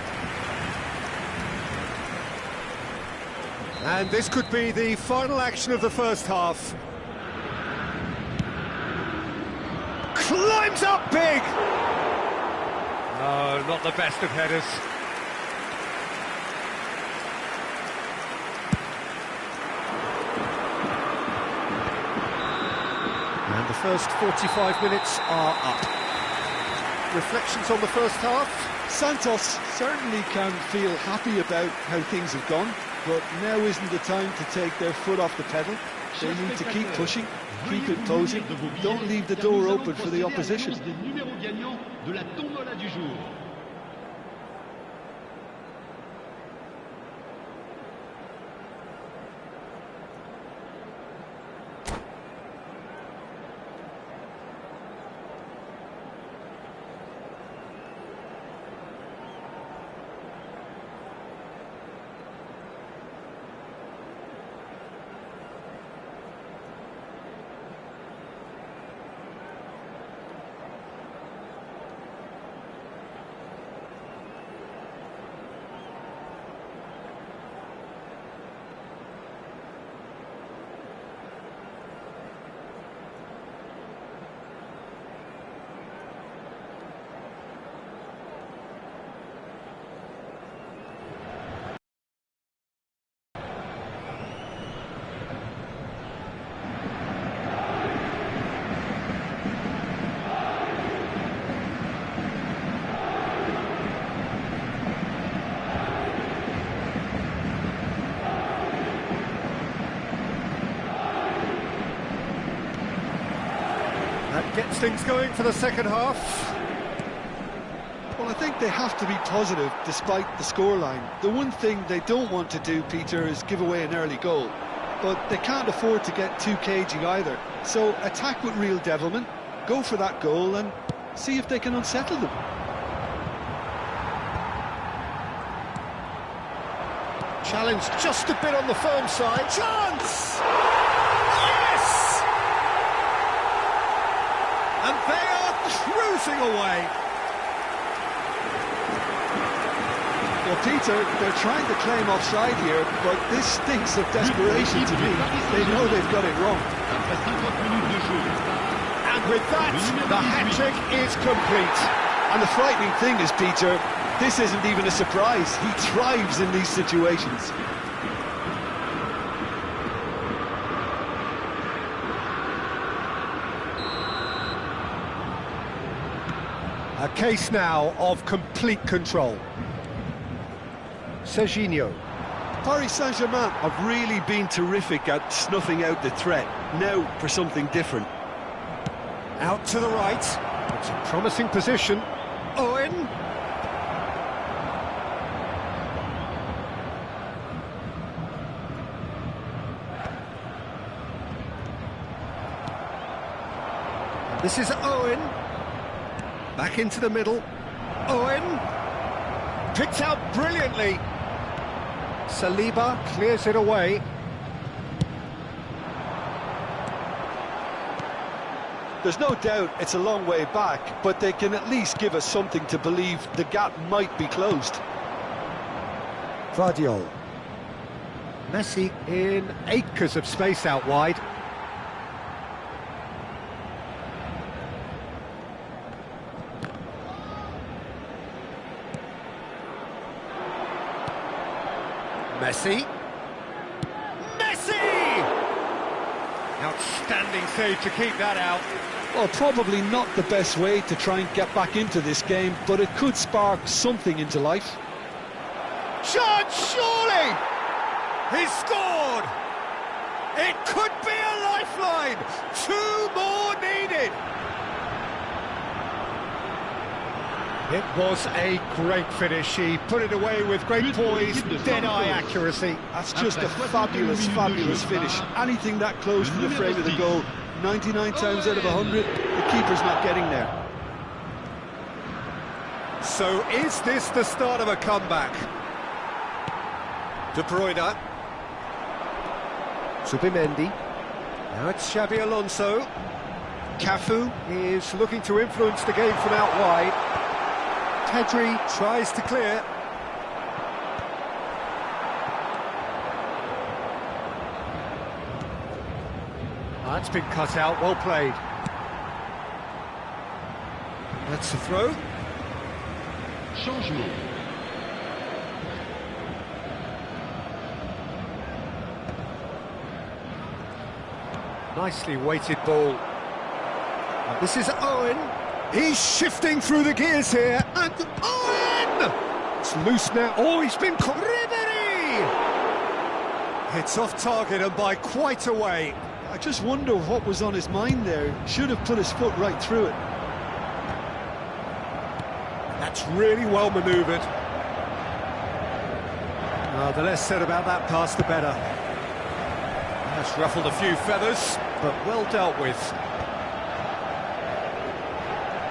And this could be the final action of the first half. Climbs up big! No, not the best of headers. And the first 45 minutes are up. Reflections on the first half? Santos certainly can feel happy about how things have gone, but now isn't the time to take their foot off the pedal. They need to keep pushing, keep imposing, don't leave the door open for the opposition. That gets things going for the second half. Well, I think they have to be positive despite the scoreline. The one thing they don't want to do, Peter, is give away an early goal. But they can't afford to get too cagey either. So attack with real devilment, go for that goal and see if they can unsettle them. Challenge just a bit on the firm side. Chance! Yes! And they are cruising away. Well, Peter, they're trying to claim offside here, but this stinks of desperation to me. They know they've got it wrong. And with that, the hat-trick is complete. And the frightening thing is, Peter, this isn't even a surprise. He thrives in these situations. A case now of complete control. Serginho. Paris Saint-Germain have really been terrific at snuffing out the threat. Now for something different. Out to the right. It's a promising position. Owen. This is Owen. Back into the middle. Owen. Picked out brilliantly. Saliba clears it away. There's no doubt it's a long way back, but they can at least give us something to believe the gap might be closed. Vardiol. Messi in acres of space out wide. Messi. Messi! Outstanding save to keep that out. Well, probably not the best way to try and get back into this game, but it could spark something into life. Chance, surely! He scored! It could be a lifeline! 2 more needed! It was a great finish. He put it away with great poise, dead-eye accuracy. That's just a fabulous, fabulous finish. Anything that close to the frame of the goal, 99 times out of 100, the keeper's not getting there. So is this the start of a comeback? De Bruyne. Zubimendi. Now it's Xabi Alonso. Cafu is looking to influence the game from out wide. Pedri tries to clear. That's been cut out, well played. That's the throw. Changement. Nicely weighted ball. And this is Owen. He's shifting through the gears here, and Owen! It's loose now. Oh, he's been caught. Ribery! It's off target and by quite a way. I just wonder what was on his mind there. Should have put his foot right through it. That's really well manoeuvred. Well, the less said about that pass, the better. That's ruffled a few feathers, but well dealt with.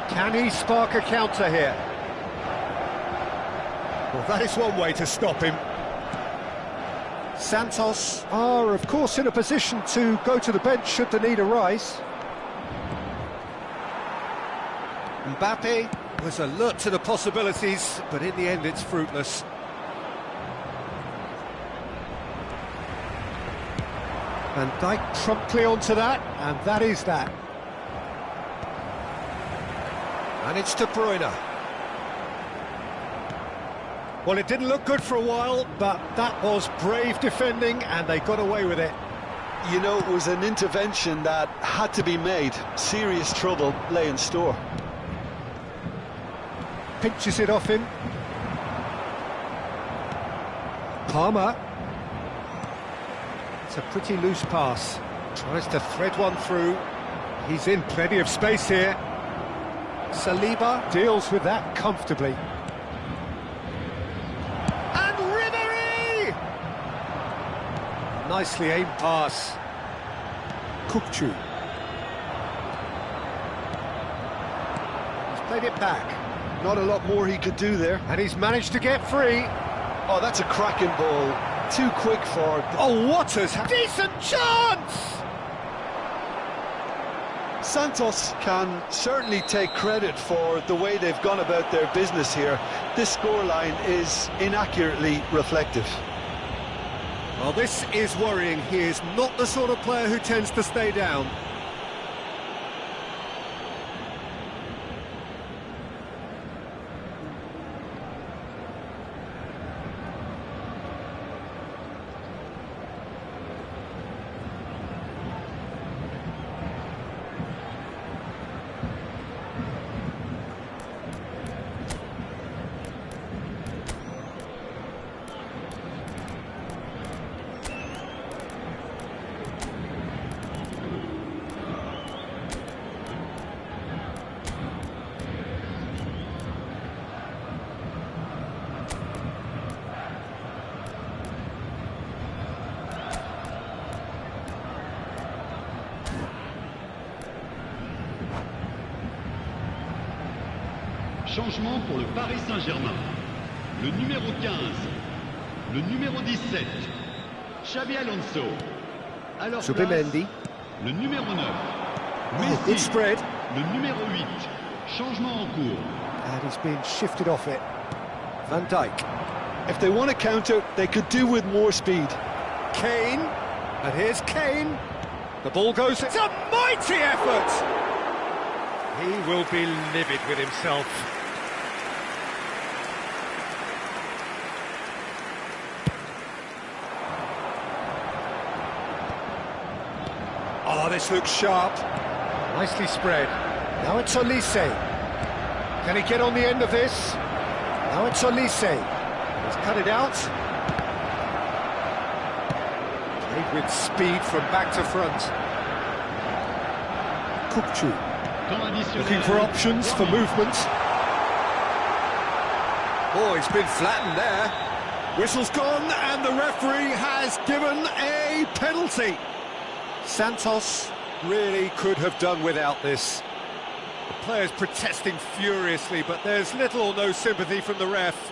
Can he spark a counter here? Well, that is one way to stop him. Santos are, of course, in a position to go to the bench should the need arise. Mbappe was alert to the possibilities, but in the end it's fruitless. Van Dijk promptly onto that, and that is that. And it's De Bruyne. Well, it didn't look good for a while, but that was brave defending, and they got away with it. You know, it was an intervention that had to be made. Serious trouble lay in store. Pinches it off him. Palmer. It's a pretty loose pass. Tries to thread one through. He's in plenty of space here. Saliba deals with that comfortably. And Ribery! Nicely aimed pass. Kukçu. He's played it back. Not a lot more he could do there. And he's managed to get free. Oh, that's a cracking ball. Too quick for... Oh, what a decent chance! Santos can certainly take credit for the way they've gone about their business here. This scoreline is inaccurately reflective. Well, this is worrying. He is not the sort of player who tends to stay down. Changement pour le Paris Saint-Germain. Le numéro 15, le numéro 17, Xabi Alonso. Alors Subimendi. Le numéro 9, Oh, good spread. le numéro 8. Changement en cours. And he's been shifted off it. Van Dijk. If they want to counter, they could do with more speed. Kane. And here's Kane. The ball goes... It's a mighty effort! He will be livid with himself. Oh, this looks sharp. Nicely spread. Now it's Olise. Can he get on the end of this? Now it's Olise. He's cut it out. Played with speed from back to front. Kukçu. Looking for options for movement. Oh, he's been flattened there. Whistle's gone and the referee has given a penalty. Santos really could have done without this. The players protesting furiously, but there's little or no sympathy from the ref.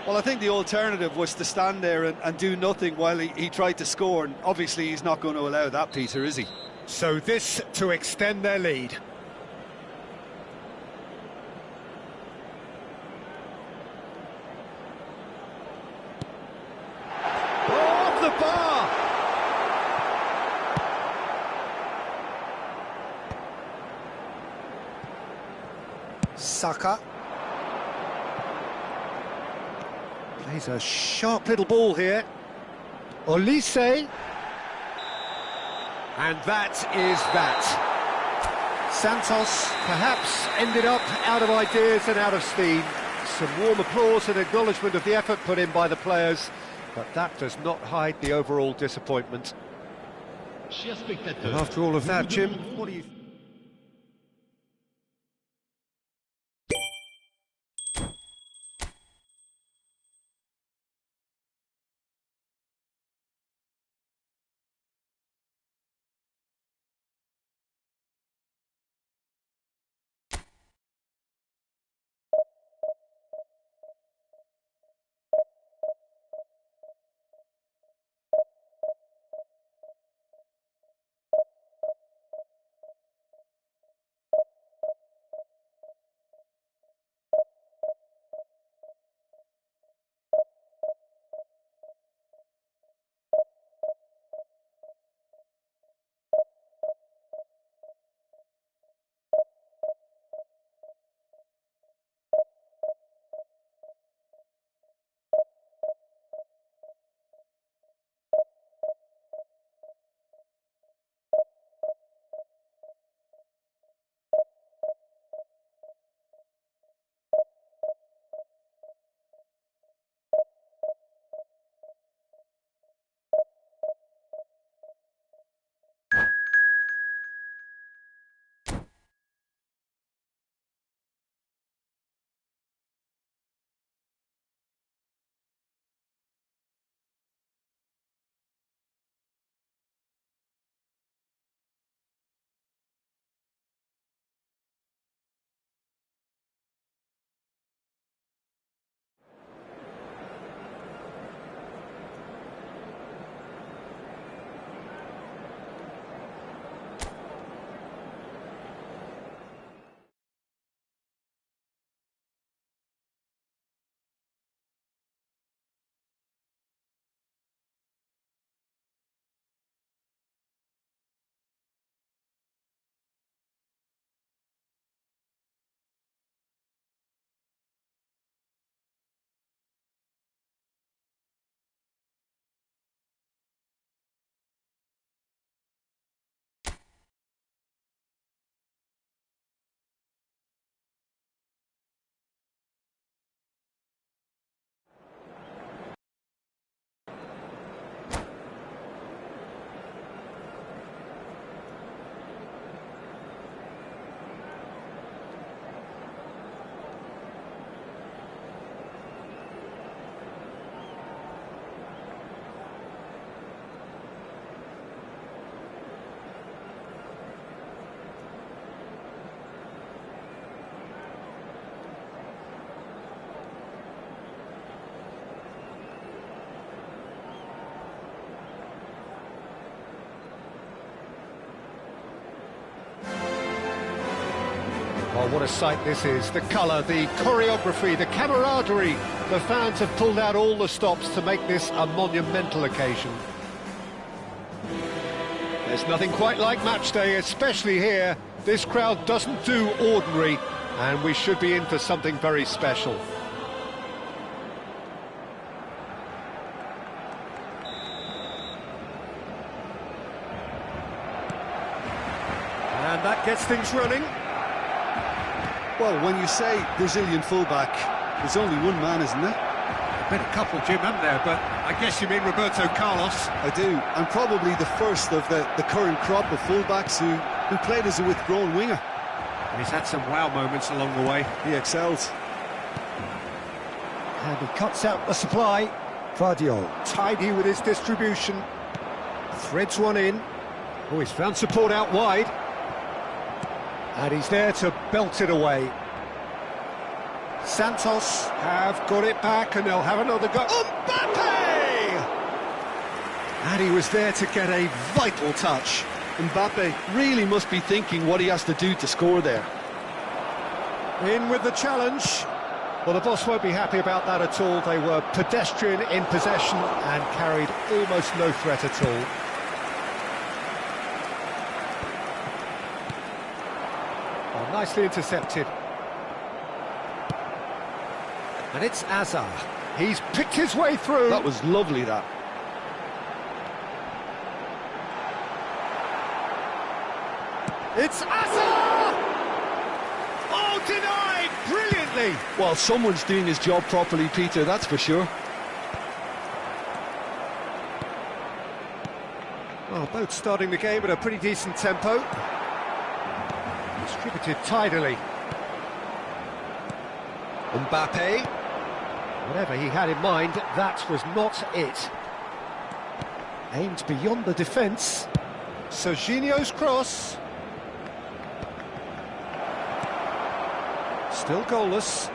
Well, I think the alternative was to stand there and do nothing while he tried to score, and obviously he's not going to allow that, Peter, is he? So this to extend their lead. Off the bar! Saka. Plays a sharp little ball here. Olise. And that is that. Santos perhaps ended up out of ideas and out of steam. Some warm applause and acknowledgement of the effort put in by the players, but that does not hide the overall disappointment. And after all of that, Jim, what do you... Oh, what a sight this is. The colour, the choreography, the camaraderie. The fans have pulled out all the stops to make this a monumental occasion. There's nothing quite like match day, especially here. This crowd doesn't do ordinary, and we should be in for something very special. And that gets things running. Well, when you say Brazilian fullback, there's only one man, isn't there? Been a couple, Jim, haven't there? But I guess you mean Roberto Carlos. I do, and probably the first of the current crop of fullbacks who played as a withdrawn winger. And he's had some wow moments along the way. He excels. And he cuts out the supply. Vardio, tidy with his distribution. Threads one in. Oh, he's found support out wide. And he's there to belt it away. Santos have got it back, and they'll have another go. Mbappe! And he was there to get a vital touch. Mbappe really must be thinking what he has to do to score there. In with the challenge. Well, the boss won't be happy about that at all. They were pedestrian in possession and carried almost no threat at all. Oh, nicely intercepted. And it's Azar. He's picked his way through. That was lovely, that. It's Azar! Oh, denied! Brilliantly! Well, someone's doing his job properly, Peter, that's for sure. Well, both starting the game at a pretty decent tempo. Distributed tidily. Mbappe. Whatever he had in mind, that was not it. Aimed beyond the defence. Serginho's cross. Still goalless.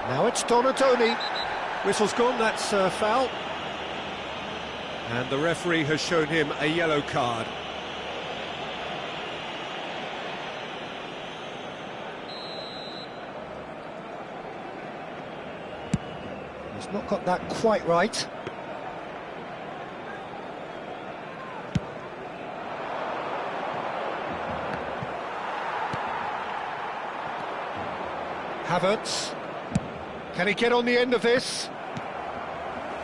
Now it's Donadoni. Whistle's gone, that's a foul. And the referee has shown him a yellow card. He's not got that quite right. Havertz. Can he get on the end of this?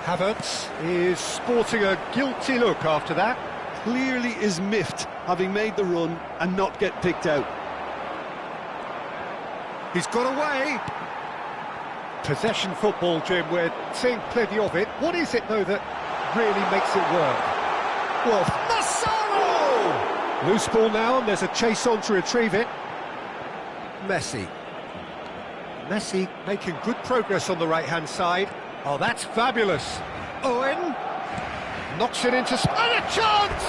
Havertz is sporting a guilty look after that. Clearly is miffed, having made the run and not get picked out. He's got away. Possession football, Jim, we're seeing plenty of it. What is it, though, that really makes it work? Well, Massaro! Loose ball now, and there's a chase on to retrieve it. Messi. Messi making good progress on the right-hand side. Oh, that's fabulous. Owen knocks it into... And a chance!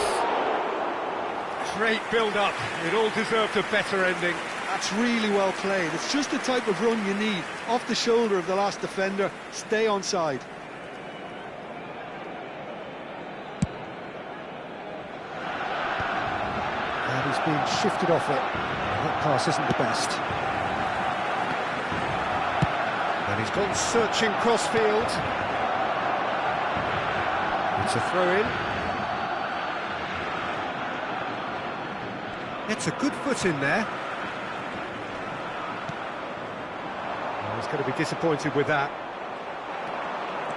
Great build-up. It all deserved a better ending. That's really well played. It's just the type of run you need. Off the shoulder of the last defender, stay onside. And he's being shifted off it. That pass isn't the best. And he's gone searching cross-field. It's a throw-in. It's a good foot in there. Oh, he's going to be disappointed with that.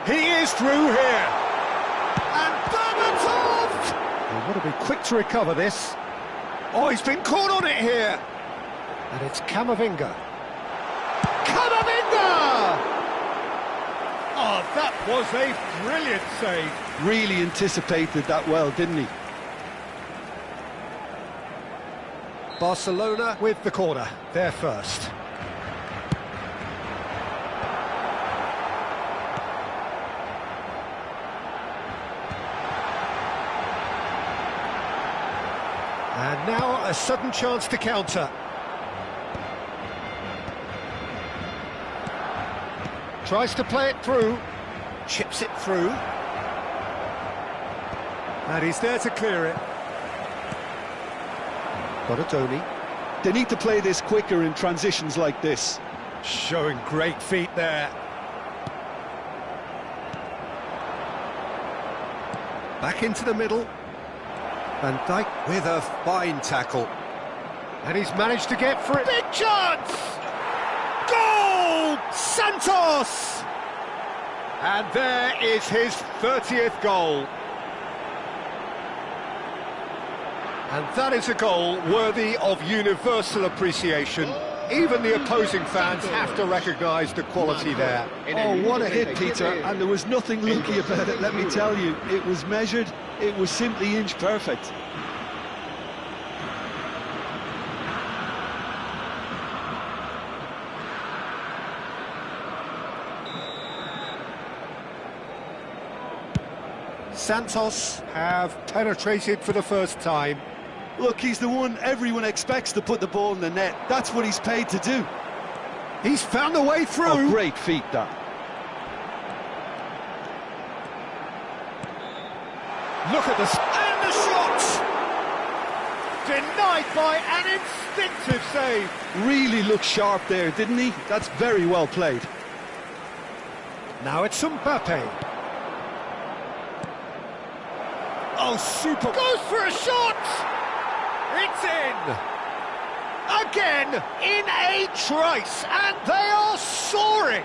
He is through here. And Berbatov! He'll want to be quick to recover this. Oh, he's been caught on it here. And it's Camavinga. Oh, that was a brilliant save. Really anticipated that well, didn't he? Barcelona with the corner. They're first. And now a sudden chance to counter. Tries to play it through, chips it through. And he's there to clear it. Donadoni. They need to play this quicker in transitions like this. Showing great feet there. Back into the middle. Van Dijk with a fine tackle. And he's managed to get for it. Big chance! Goal! Santos! And there is his 30th goal. And that is a goal worthy of universal appreciation. Even the opposing fans have to recognise the quality there. Oh, what a hit, Peter, and there was nothing lucky about it, let me tell you. It was measured, it was simply inch perfect. Santos have penetrated for the first time. Look, he's the one everyone expects to put the ball in the net. That's what he's paid to do. He's found a way through. Oh, great feat, that. Look at this. And the shot! Denied by an instinctive save. Really looked sharp there, didn't he? That's very well played. Now it's Mbappe. Oh, super. Goes for a shot! It's in! Again, in a trice, and they are soaring!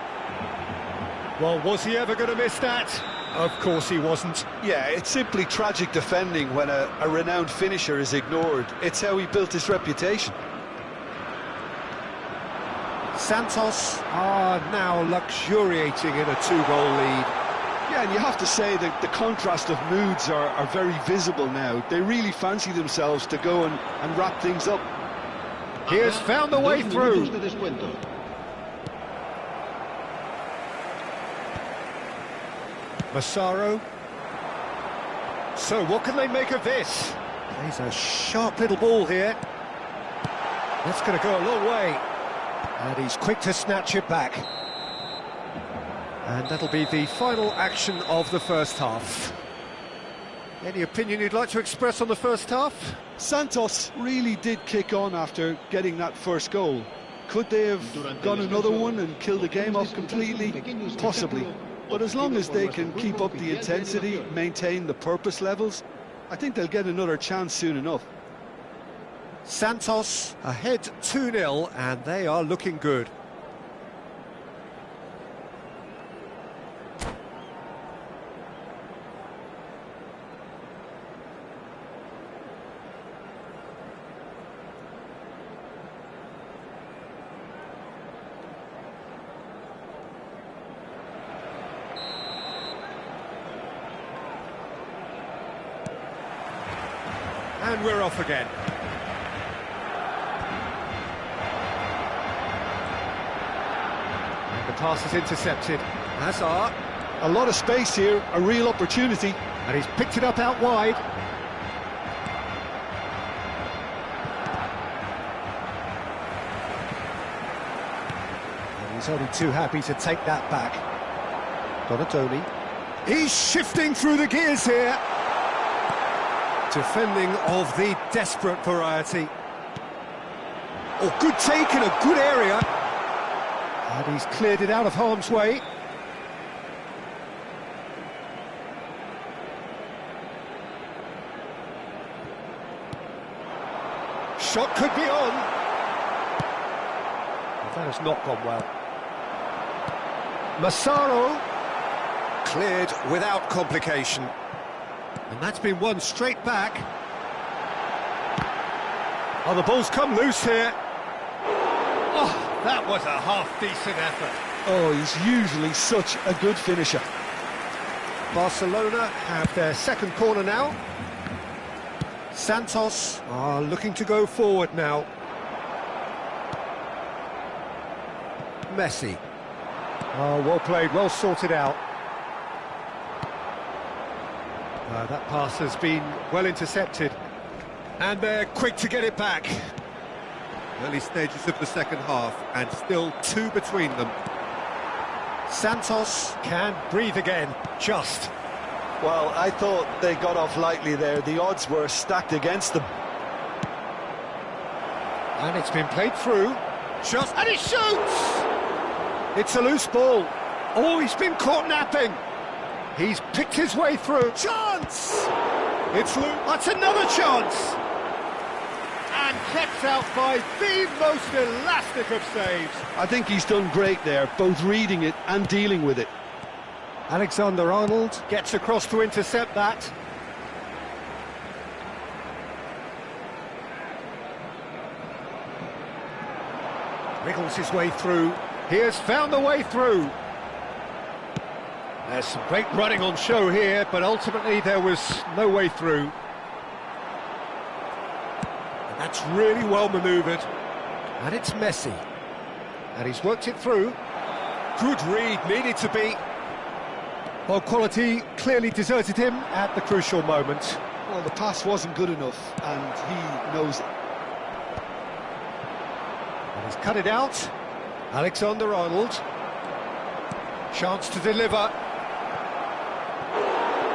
Well, was he ever going to miss that? Of course he wasn't. Yeah, it's simply tragic defending when a renowned finisher is ignored. It's how he built his reputation. Santos are now luxuriating in a two-goal lead. Yeah, and you have to say that the contrast of moods are very visible now. They really fancy themselves to go and wrap things up. He has found the way through. Massaro. So what can they make of this? Plays a sharp little ball here. That's going to go a long way. And he's quick to snatch it back. And that'll be the final action of the first half. Any opinion you'd like to express on the first half? Santos really did kick on after getting that first goal. Could they have gone another one and killed the game off completely? Possibly. But as long as they can keep up the intensity, maintain the purpose levels, I think they'll get another chance soon enough. Santos ahead 2-0, and they are looking good. And we're off again. And the pass is intercepted. Hazard. A lot of space here, a real opportunity. And he's picked it up out wide. And he's only too happy to take that back. Donatoni. He's shifting through the gears here. Defending of the desperate variety. Oh, good take in a good area. And he's cleared it out of harm's way. Shot could be on. But that has not gone well. Massaro. Cleared without complication. And that's been won straight back. Oh, the ball's come loose here. Oh, that was a half-decent effort. Oh, he's usually such a good finisher. Barcelona have their second corner now. Santos are looking to go forward now. Messi. Oh, well played, well sorted out. That pass has been well intercepted. And they're quick to get it back. Early stages of the second half, and still two between them. Santos can breathe again, just. Well, I thought they got off lightly there. The odds were stacked against them. And it's been played through. Just and he shoots! It's a loose ball. Oh, he's been caught napping. He's picked his way through. Chance! It's loose. That's another chance! And kept out by the most elastic of saves. I think he's done great there, both reading it and dealing with it. Alexander-Arnold gets across to intercept that. Wriggles his way through. He has found the way through. There's some great running on show here, but ultimately there was no way through. And that's really well manoeuvred. And it's Messi. And he's worked it through. Good read, needed to be. Well, quality clearly deserted him at the crucial moment. Well, the pass wasn't good enough, and he knows it. And he's cut it out. Alexander-Arnold. Chance to deliver.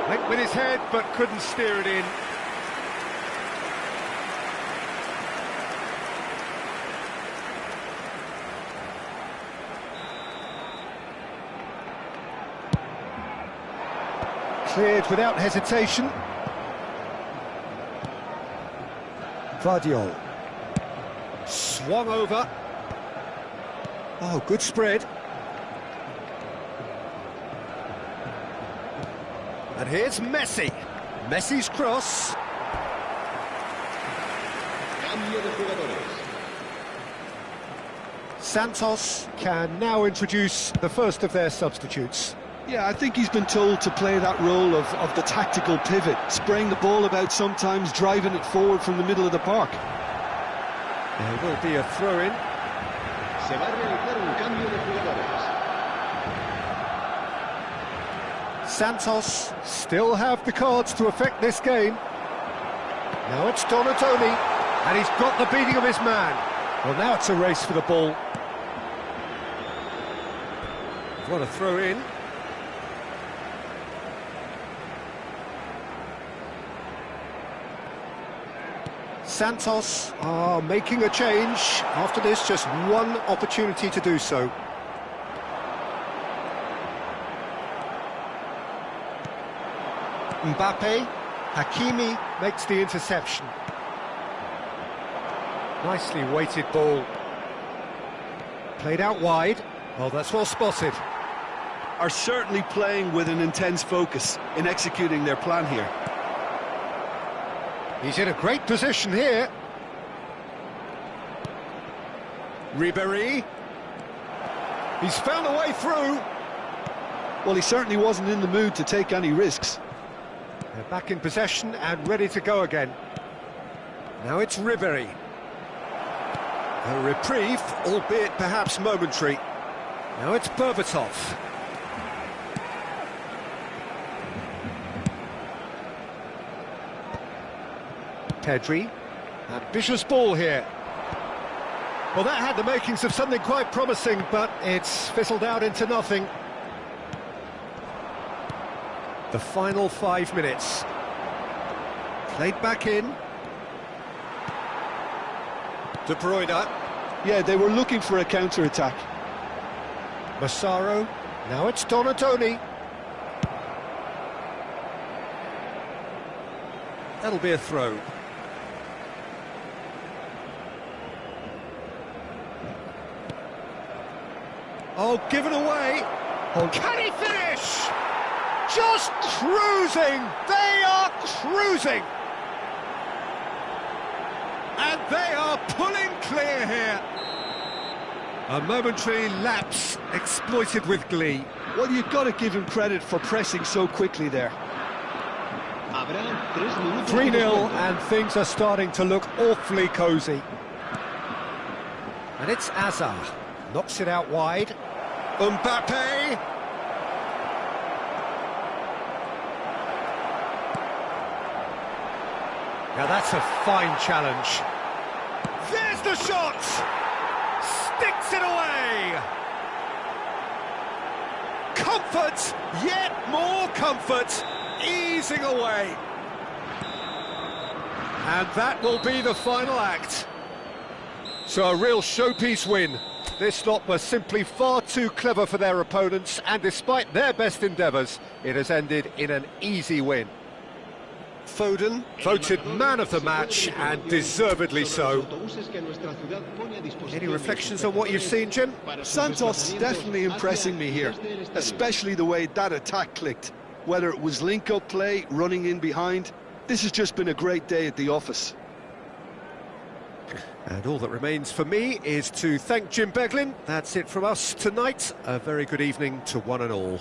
Went with his head, but couldn't steer it in. Cleared without hesitation. Vardiol. Swung over. Oh, good spread. And here's Messi. Messi's cross. Cambio de jugadores. Santos can now introduce the first of their substitutes. Yeah, I think he's been told to play that role of the tactical pivot, spraying the ball about sometimes, driving it forward from the middle of the park. There will be a throw-in. Se va a realizar un cambio de jugadores. Santos still have the cards to affect this game. Now it's Donatoni, and he's got the beating of his man. Well, now it's a race for the ball. What a throw-in. Santos are making a change. After this, just one opportunity to do so. Mbappe, Hakimi makes the interception. Nicely weighted ball. Played out wide. Well, that's well spotted. Are certainly playing with an intense focus in executing their plan here. He's in a great position here. Ribéry. He's found a way through. Well, he certainly wasn't in the mood to take any risks. They're back in possession and ready to go again. Now it's Ribéry. A reprieve, albeit perhaps momentary. Now it's Berbatov. Pedri. Ambitious ball here. Well, that had the makings of something quite promising, but it's fizzled out into nothing. The final 5 minutes. Played back in. De Bruyne. Yeah, they were looking for a counter-attack. Massaro. Now it's Donatoni. That'll be a throw. Oh, given away. Oh, can he finish? Just cruising. They are cruising. And they are pulling clear here. A momentary lapse exploited with glee. Well, you've got to give him credit for pressing so quickly there. 3-0, and things are starting to look awfully cosy. And it's Hazard. Knocks it out wide. Mbappe. Now that's a fine challenge. There's the shot! Sticks it away! Comfort, yet more comfort, easing away. And that will be the final act. So a real showpiece win. This lot were simply far too clever for their opponents, and despite their best endeavours, it has ended in an easy win. Foden Voted man of the match, and deservedly so. Any reflections on what you've seen, Jim? Santos definitely impressing me here, especially the way that attack clicked. Whether it was link-up play, running in behind, this has just been a great day at the office. And all that remains for me is to thank Jim Beglin. That's it from us tonight. A very good evening to one and all.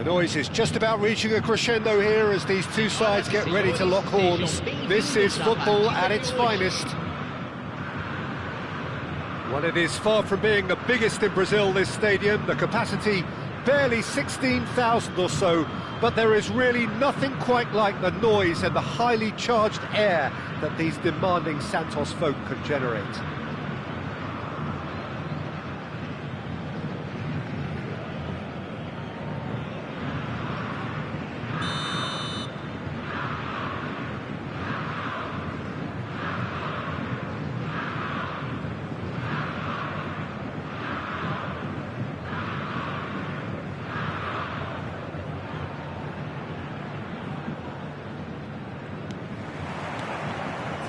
The noise is just about reaching a crescendo here as these two sides get ready to lock horns. This is football at its finest. Well, it is far from being the biggest in Brazil, this stadium. The capacity barely 16,000 or so, but there is really nothing quite like the noise and the highly charged air that these demanding Santos folk can generate.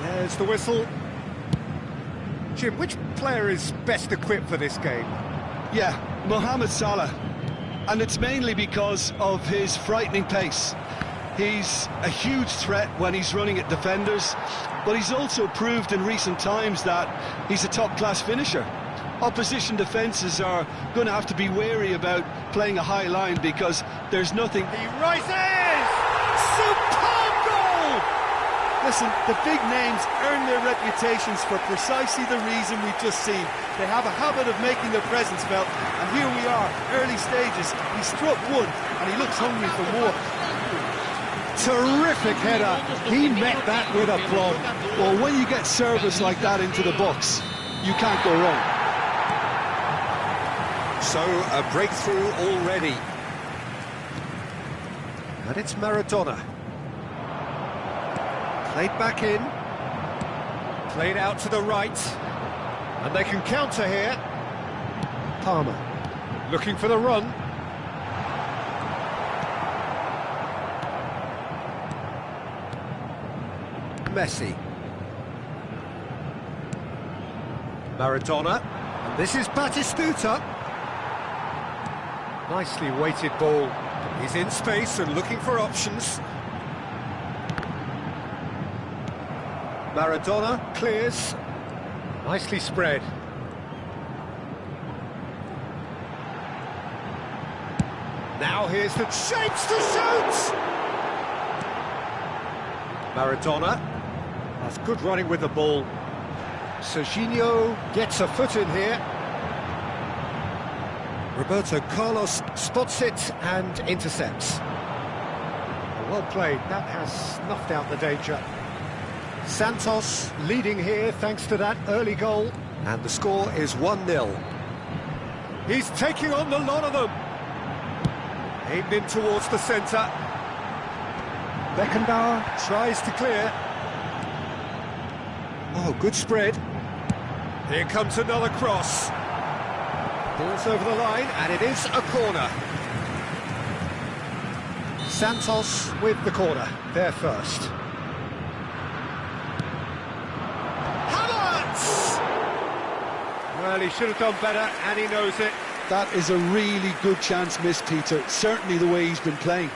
There's the whistle. Jim, which player is best equipped for this game? Yeah, Mohamed Salah. And it's mainly because of his frightening pace. He's a huge threat when he's running at defenders, but he's also proved in recent times that he's a top-class finisher. Opposition defences are going to have to be wary about playing a high line because there's nothing... He rises! Superb goal! Listen, the big names earn their reputations for precisely the reason we've just seen. They have a habit of making their presence felt, and here we are, early stages. He struck one, and he looks hungry for more. Terrific header. He met that with aplomb. Well, when you get service like that into the box, you can't go wrong. So, a breakthrough already. And it's Maradona. Played back in. Played out to the right. And they can counter here. Palmer. Looking for the run. Messi. Maradona. And this is Batistuta. Nicely weighted ball. He's in space and looking for options. Maradona clears. Nicely spread. Now here's the shapes to shoot! Maradona. That's good running with the ball. Serginho gets a foot in here. Roberto Carlos spots it and intercepts. Well played, that has snuffed out the danger. Santos leading here thanks to that early goal, and the score is 1-0. He's taking on the lot of them. Aimed in towards the centre. Beckenbauer tries to clear. Oh, good spread. Here comes another cross. Ball's over the line, and it is a corner. Santos with the corner, there first. Well, he should have done better, and he knows it. That is a really good chance missed, Peter. Certainly the way he's been playing.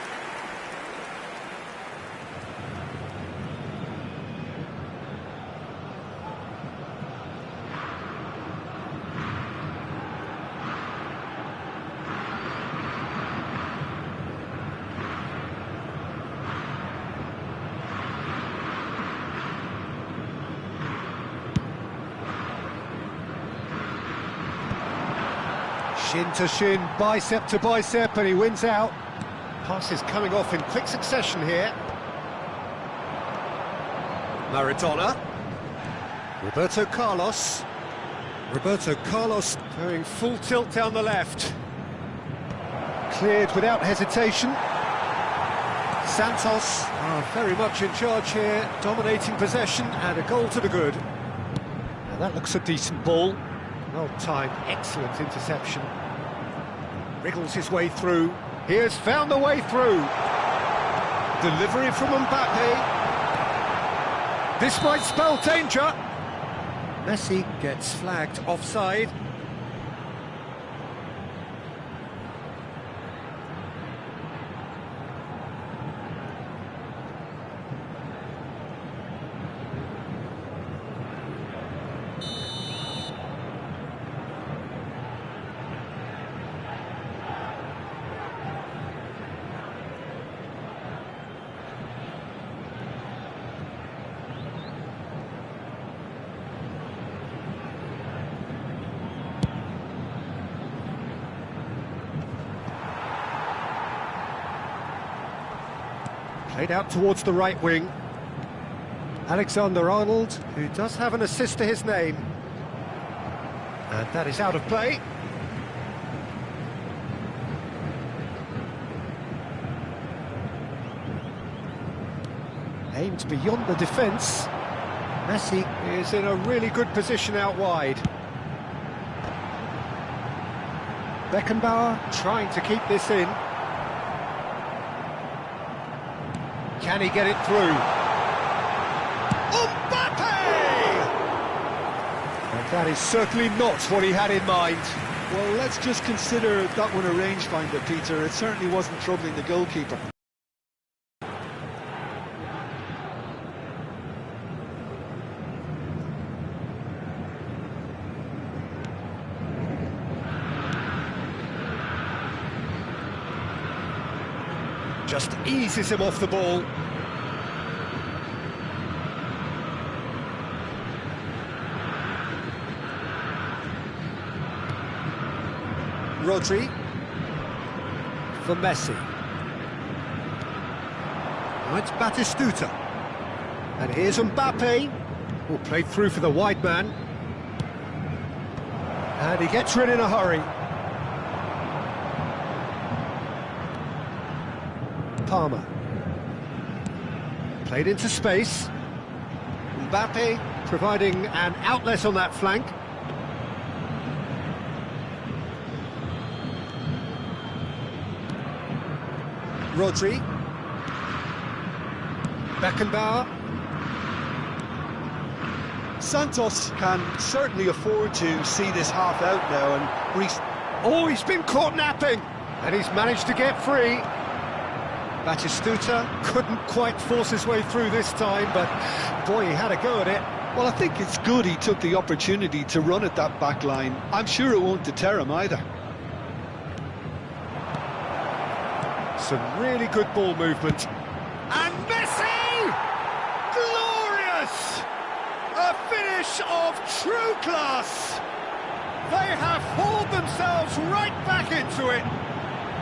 Shin to shin, bicep to bicep, and he wins out. Passes coming off in quick succession here. Maradona. Roberto Carlos. Roberto Carlos going full tilt down the left. Cleared without hesitation. Santos are very much in charge here, dominating possession, and a goal to the good. Now that looks a decent ball. Well timed, excellent interception. Wriggles his way through. He has found the way through. Delivery from Mbappe. This might spell danger. Messi gets flagged offside. Played out towards the right wing. Alexander-Arnold, who does have an assist to his name. And that is out of play. Aimed beyond the defence. Messi is in a really good position out wide. Beckenbauer trying to keep this in. Can he get it through? Mbappe! And that is certainly not what he had in mind. Well, let's just consider that one a rangefinder, Peter. It certainly wasn't troubling the goalkeeper. Just eases him off the ball. Rodri for Messi. Now it's Batistuta. And here's Mbappe, who played through for the wide man. And he gets rid in a hurry. Palmer. Played into space. Mbappe providing an outlet on that flank. Rodri. Beckenbauer. Santos can certainly afford to see this half out now, and oh, he's been caught napping, and he's managed to get free. Batistuta couldn't quite force his way through this time, but boy, he had a go at it. Well, I think it's good he took the opportunity to run at that back line. I'm sure it won't deter him either. Some really good ball movement. And Messi! Glorious! A finish of true class! They have hauled themselves right back into it.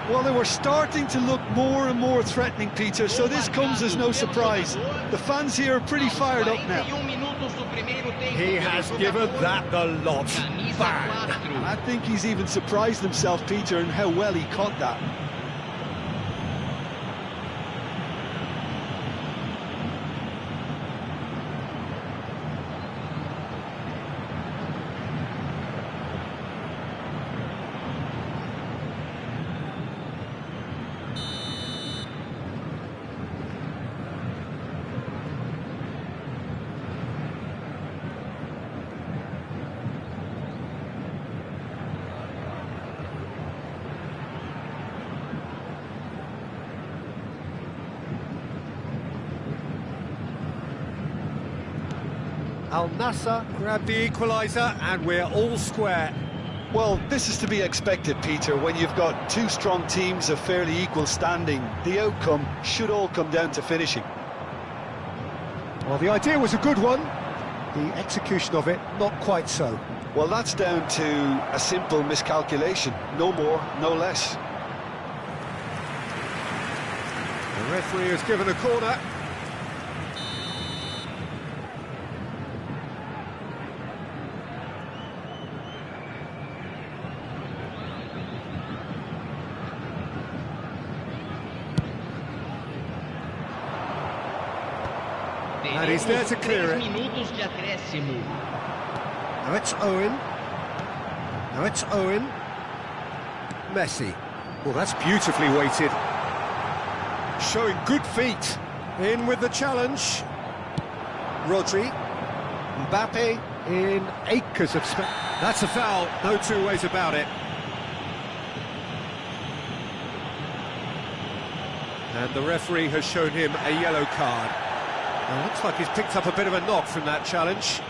Well, they were starting to look more and more threatening, Peter, so this comes as no surprise. The fans here are pretty fired up now. He has given that the lot. Bang! I think he's even surprised himself, Peter, in how well he caught that. Al Nassr grabbed the equaliser, and we're all square. Well, this is to be expected, Peter. When you've got two strong teams of fairly equal standing, the outcome should all come down to finishing. Well, the idea was a good one. The execution of it, not quite so. Well, that's down to a simple miscalculation. No more, no less. The referee has given a corner. And he's there to clear it. Now it's Owen. Now it's Owen. Messi. Well, that's beautifully weighted. Showing good feet. In with the challenge. Rodri. Mbappe in acres of space. That's a foul, no two ways about it. And the referee has shown him a yellow card. Well, looks like he's picked up a bit of a knock from that challenge.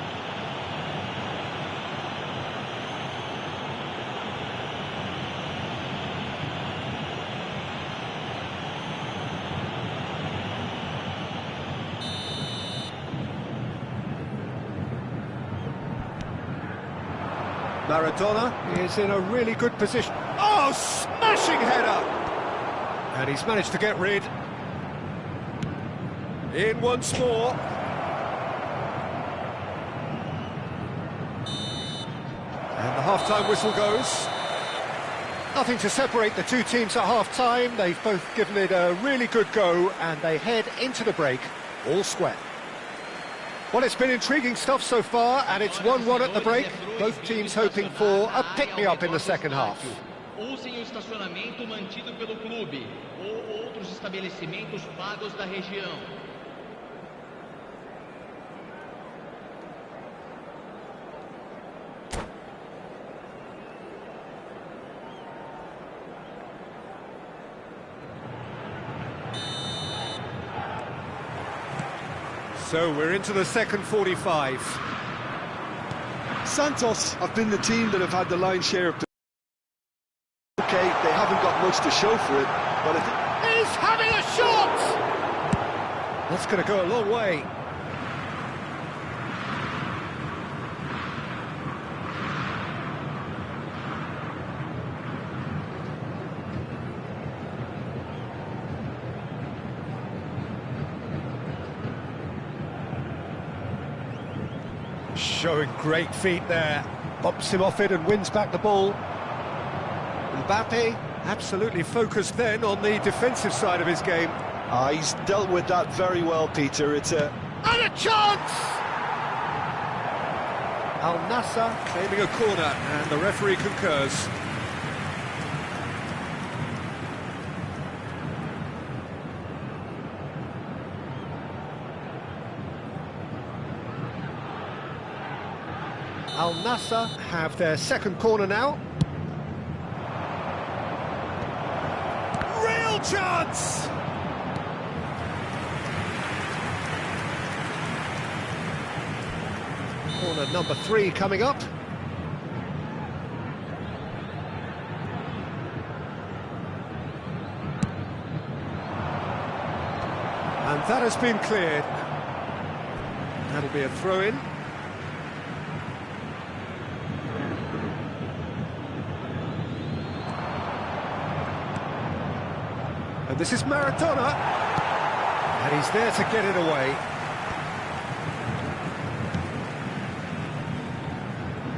Maradona is in a really good position. Oh, smashing header! And he's managed to get rid. In once more. And the half-time whistle goes. Nothing to separate the two teams at half-time. They've both given it a really good go, and they head into the break all square. Well, it's been intriguing stuff so far, and it's 1-1 at the break. Both teams hoping for a pick-me-up in the second half. Ou sem o estacionamento mantido pelo clube, ou outros estabelecimentos pagos da região. So we're into the second 45. Santos have been the team that have had the lion's share of. Okay, they haven't got much to show for it, but He's having a shot! That's going to go a long way. Showing great feet there. Bumps him off it and wins back the ball. Mbappe absolutely focused then on the defensive side of his game. he's dealt with that very well, Peter. It's a... And a chance! Al Nassr claiming a corner, and the referee concurs. Al Nassr have their second corner now. Real chance! Corner number 3 coming up. And that has been cleared. That'll be a throw-in. And this is Maradona, and he's there to get it away.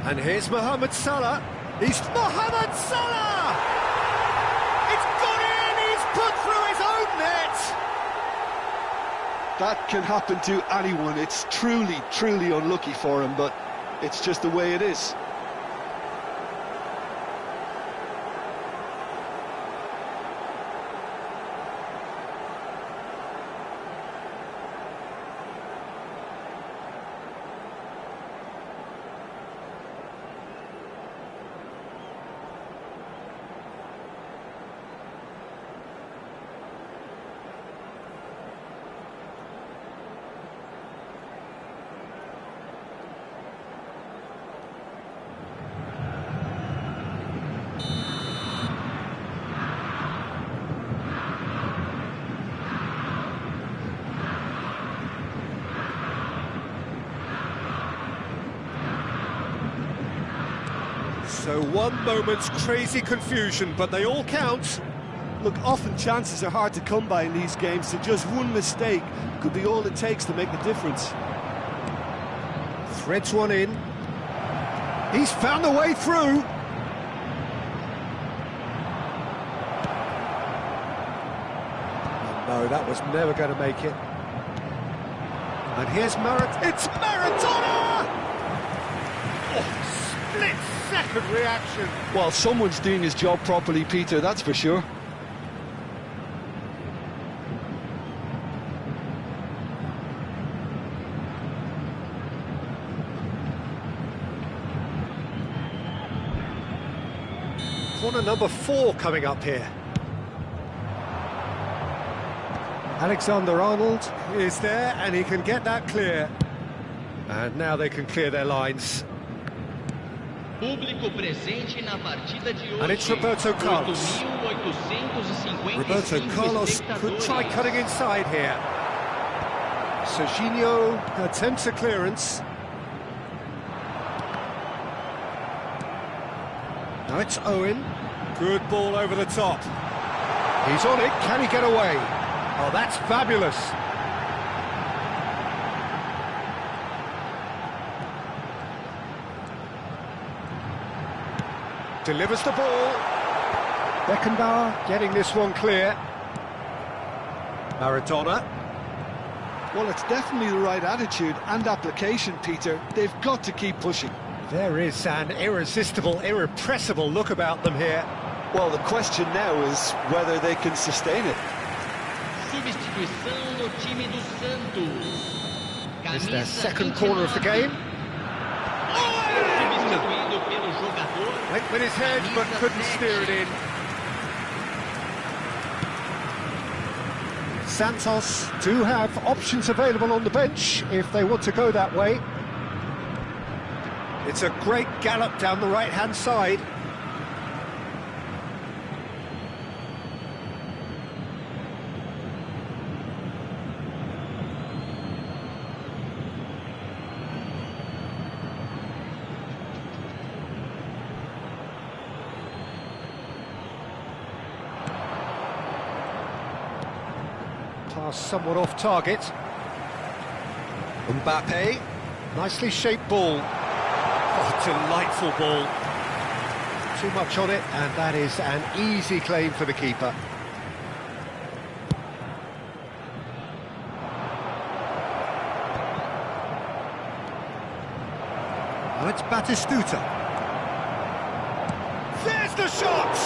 And here's Mohamed Salah. He's Mohamed Salah! It's gone in, he's put through his own net! That can happen to anyone. It's truly, truly unlucky for him, but it's just the way it is. So one moment's crazy confusion, but they all count. Look, often chances are hard to come by in these games, so just one mistake could be all it takes to make the difference. Threads one in. He's found a way through. No, that was never going to make it. And here's It's Maradona! Oh, split-second reaction. Well, someone's doing his job properly, Peter, that's for sure. Corner number 4 coming up here. Alexander-Arnold is there, and he can get that clear. And now they can clear their lines. Público presente na partida de hoje. And it's Roberto Carlos. 8.855 Roberto Carlos could try cutting inside here. Serginho attempts a clearance. Now it's Owen. Good ball over the top. He's on it. Can he get away? Oh, that's fabulous. delivers the ball. Beckenbauer getting this one clear. Maradona. Well, it's definitely the right attitude and application, Peter. They've got to keep pushing. There is an irresistible, irrepressible look about them here. Well, the question now is whether they can sustain it. Substituição no time do Santos. It's their second corner of the game. Substituído pelo jogador. Went with his head, but couldn't steer it in. Santos do have options available on the bench if they want to go that way. It's a great gallop down the right-hand side. Pass somewhat off target. Mbappe, nicely shaped ball. Oh, delightful ball. Too much on it, and that is an easy claim for the keeper. Now it's Batistuta. There's the shot!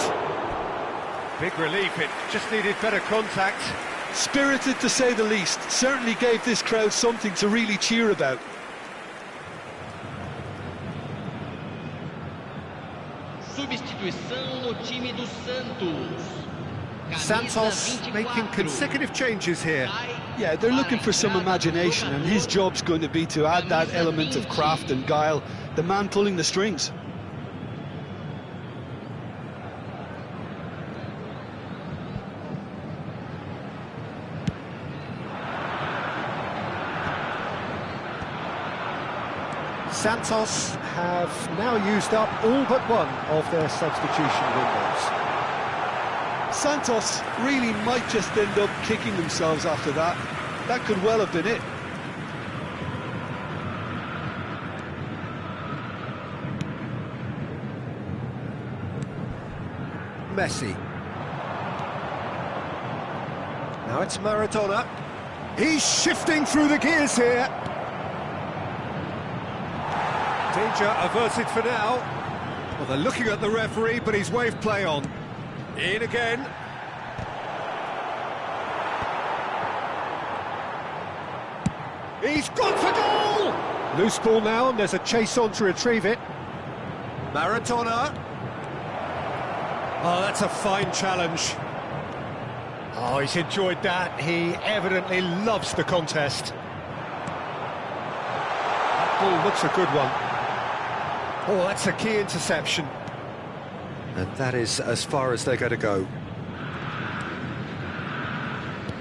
Big relief, it just needed better contact. Spirited, to say the least. Certainly gave this crowd something to really cheer about. Substituição no time do Santos. Santos making consecutive changes here. Yeah, they're looking for some imagination, and his job's going to be to add that element of craft and guile, the man pulling the strings. Santos have now used up all but one of their substitution windows. Santos really might just end up kicking themselves after that. That could well have been it. Messi. Now it's Maradona. He's shifting through the gears here. Danger averted for now. Well, they're looking at the referee, but he's waved play on. In again. He's gone for goal! Loose ball now, and there's a chase on to retrieve it. Maradona. Oh, that's a fine challenge. Oh, he's enjoyed that. He evidently loves the contest. That ball looks a good one. Oh, that's a key interception. And that is as far as they're going to go.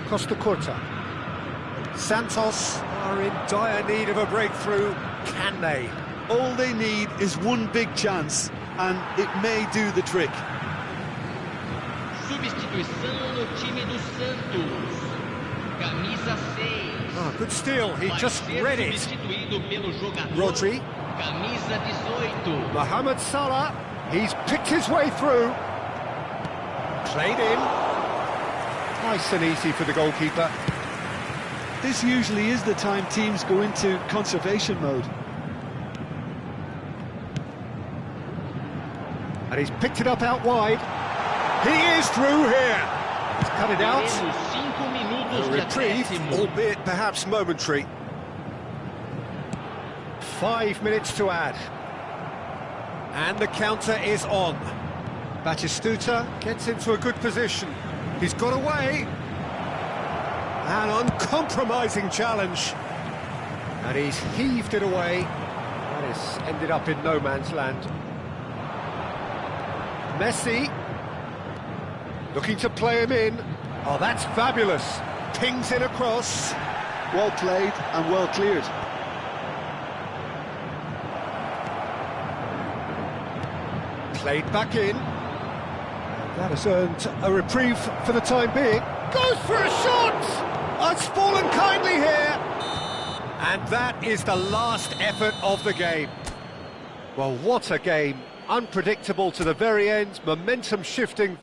Costa Curta. Santos are in dire need of a breakthrough. Can they? All they need is one big chance, and it may do the trick. Substituição no time do Santos. Camisa 6. Oh, good steal. He just read it. Substituído pelo jogador. Rodri. Camisa 18. Mohamed Salah. He's picked his way through. Played in. Nice and easy for the goalkeeper. This usually is the time teams go into conservation mode. And he's picked it up out wide. He is through here. He's cut it out. A reprieve, albeit perhaps momentary. 5 minutes to add. And the counter is on. Batistuta gets into a good position. He's got away. An uncompromising challenge. And he's heaved it away. That has ended up in no man's land. Messi. Looking to play him in. Oh, that's fabulous. Pings it across. Well played and well cleared. Played back in. And that has earned a reprieve for the time being. Goes for a shot! It's fallen kindly here. And that is the last effort of the game. Well, what a game. Unpredictable to the very end, momentum shifting.